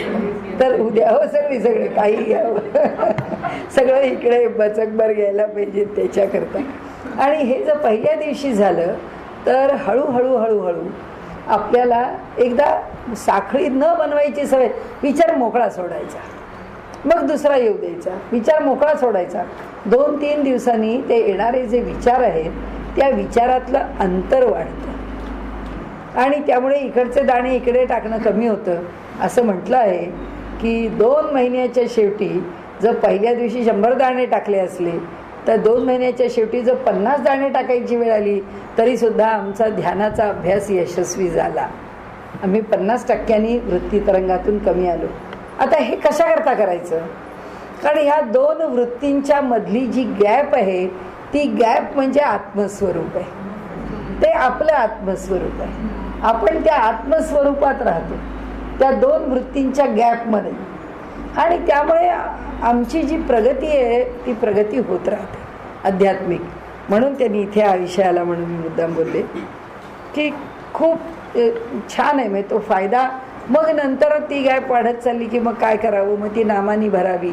तर उद्या सगळे काही घ्यावं सगळं इकडे बचकभर घ्यायला पाहिजे त्याच्याकरता. आणि हे जर पहिल्या दिवशी झालं तर हळूहळू आपल्याला एकदा साखळी न बनवायची सवय, विचार मोकळा सोडायचा, मग दुसरा येऊ द्यायचा, विचार मोकळा सोडायचा. 2-3 दिवसांनी ते येणारे जे विचार आहेत त्या विचारातलं अंतर वाढतं आणि त्यामुळे इकडचे दाणे इकडे टाकणं कमी होतं. असं म्हटलं आहे की 2 महिन्याच्या शेवटी जर पहिल्या दिवशी 100 दाणे टाकले असले तर 2 महिन्याच्या शेवटी जर 50 दाणे टाकायची वेळ आली तरीसुद्धा आमचा ध्यानाचा अभ्यास यशस्वी झाला. आम्ही 50% वृत्ती तरंगातून कमी आलो. आता हे कशाकरता करायचं? कारण ह्या 2 वृत्तींच्या मधली जी गॅप आहे ती गॅप म्हणजे आत्मस्वरूप आहे. ते आपलं आत्मस्वरूप आहे. आपण त्या आत्मस्वरूपात राहतो, त्या 2 वृत्तींच्या गॅपमध्ये, आणि त्यामुळे आमची जी प्रगती आहे ती प्रगती होत राहते आध्यात्मिक. म्हणून त्यांनी इथे हा विषय आला म्हणून मी मुद्दाम बोलले की खूप छान आहे. म्हणजे तो फायदा. मग नंतर ती गॅप वाढत चालली की मग काय करावं? मग ती नामानी भरावी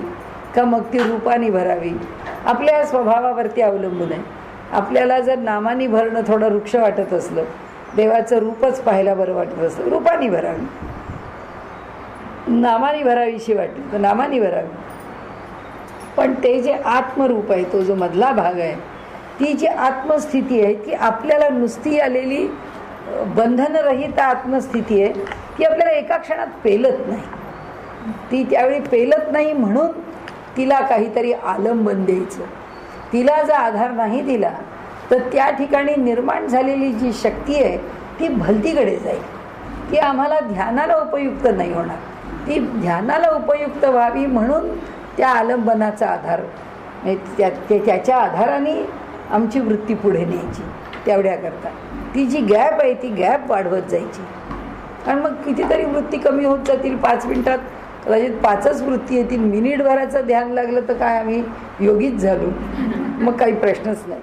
का मग ती रूपानी भरावी? आपल्या स्वभावावरती अवलंबून आहे. आपल्याला जर नामानी भरणं थोडं वृक्ष वाटत असलं, देवाचं रूपच पाहायला बरं वाटत असलं, रूपानी भरावी. नामानी भरावीशी वाटली तर नामानी भरावी. पण ते जे आत्मरूप आहे, तो जो मधला भाग आहे, ती जी आत्मस्थिती आहे ती आपल्याला नुसती आलेली बंधनरहित आत्मस्थिती आहे. ती आपल्याला एका क्षणात पेलत नाही. ती त्यावेळी पेलत नाही म्हणून तिला काहीतरी आलंबन द्यायचं. तिला जर आधार नाही दिला तर त्या ठिकाणी निर्माण झालेली जी शक्ती आहे ती भलतीकडे जाईल. ती आम्हाला ध्यानाला उपयुक्त नाही होणार. ती ध्यानाला उपयुक्त व्हावी म्हणून त्या आलंबनाचा आधार, त्याच्या आधाराने आमची वृत्ती पुढे न्यायची. तेवढ्याकरता ती जी गॅप आहे ती गॅप वाढवत जायची. आणि मग कितीतरी वृत्ती कमी होत जातील. 5 मिनिटात कदाचित 5च वृत्ती येतील. मिनिटभराचं ध्यान लागलं तर काय आम्ही योगीच झालो, मग काही प्रश्नच नाही.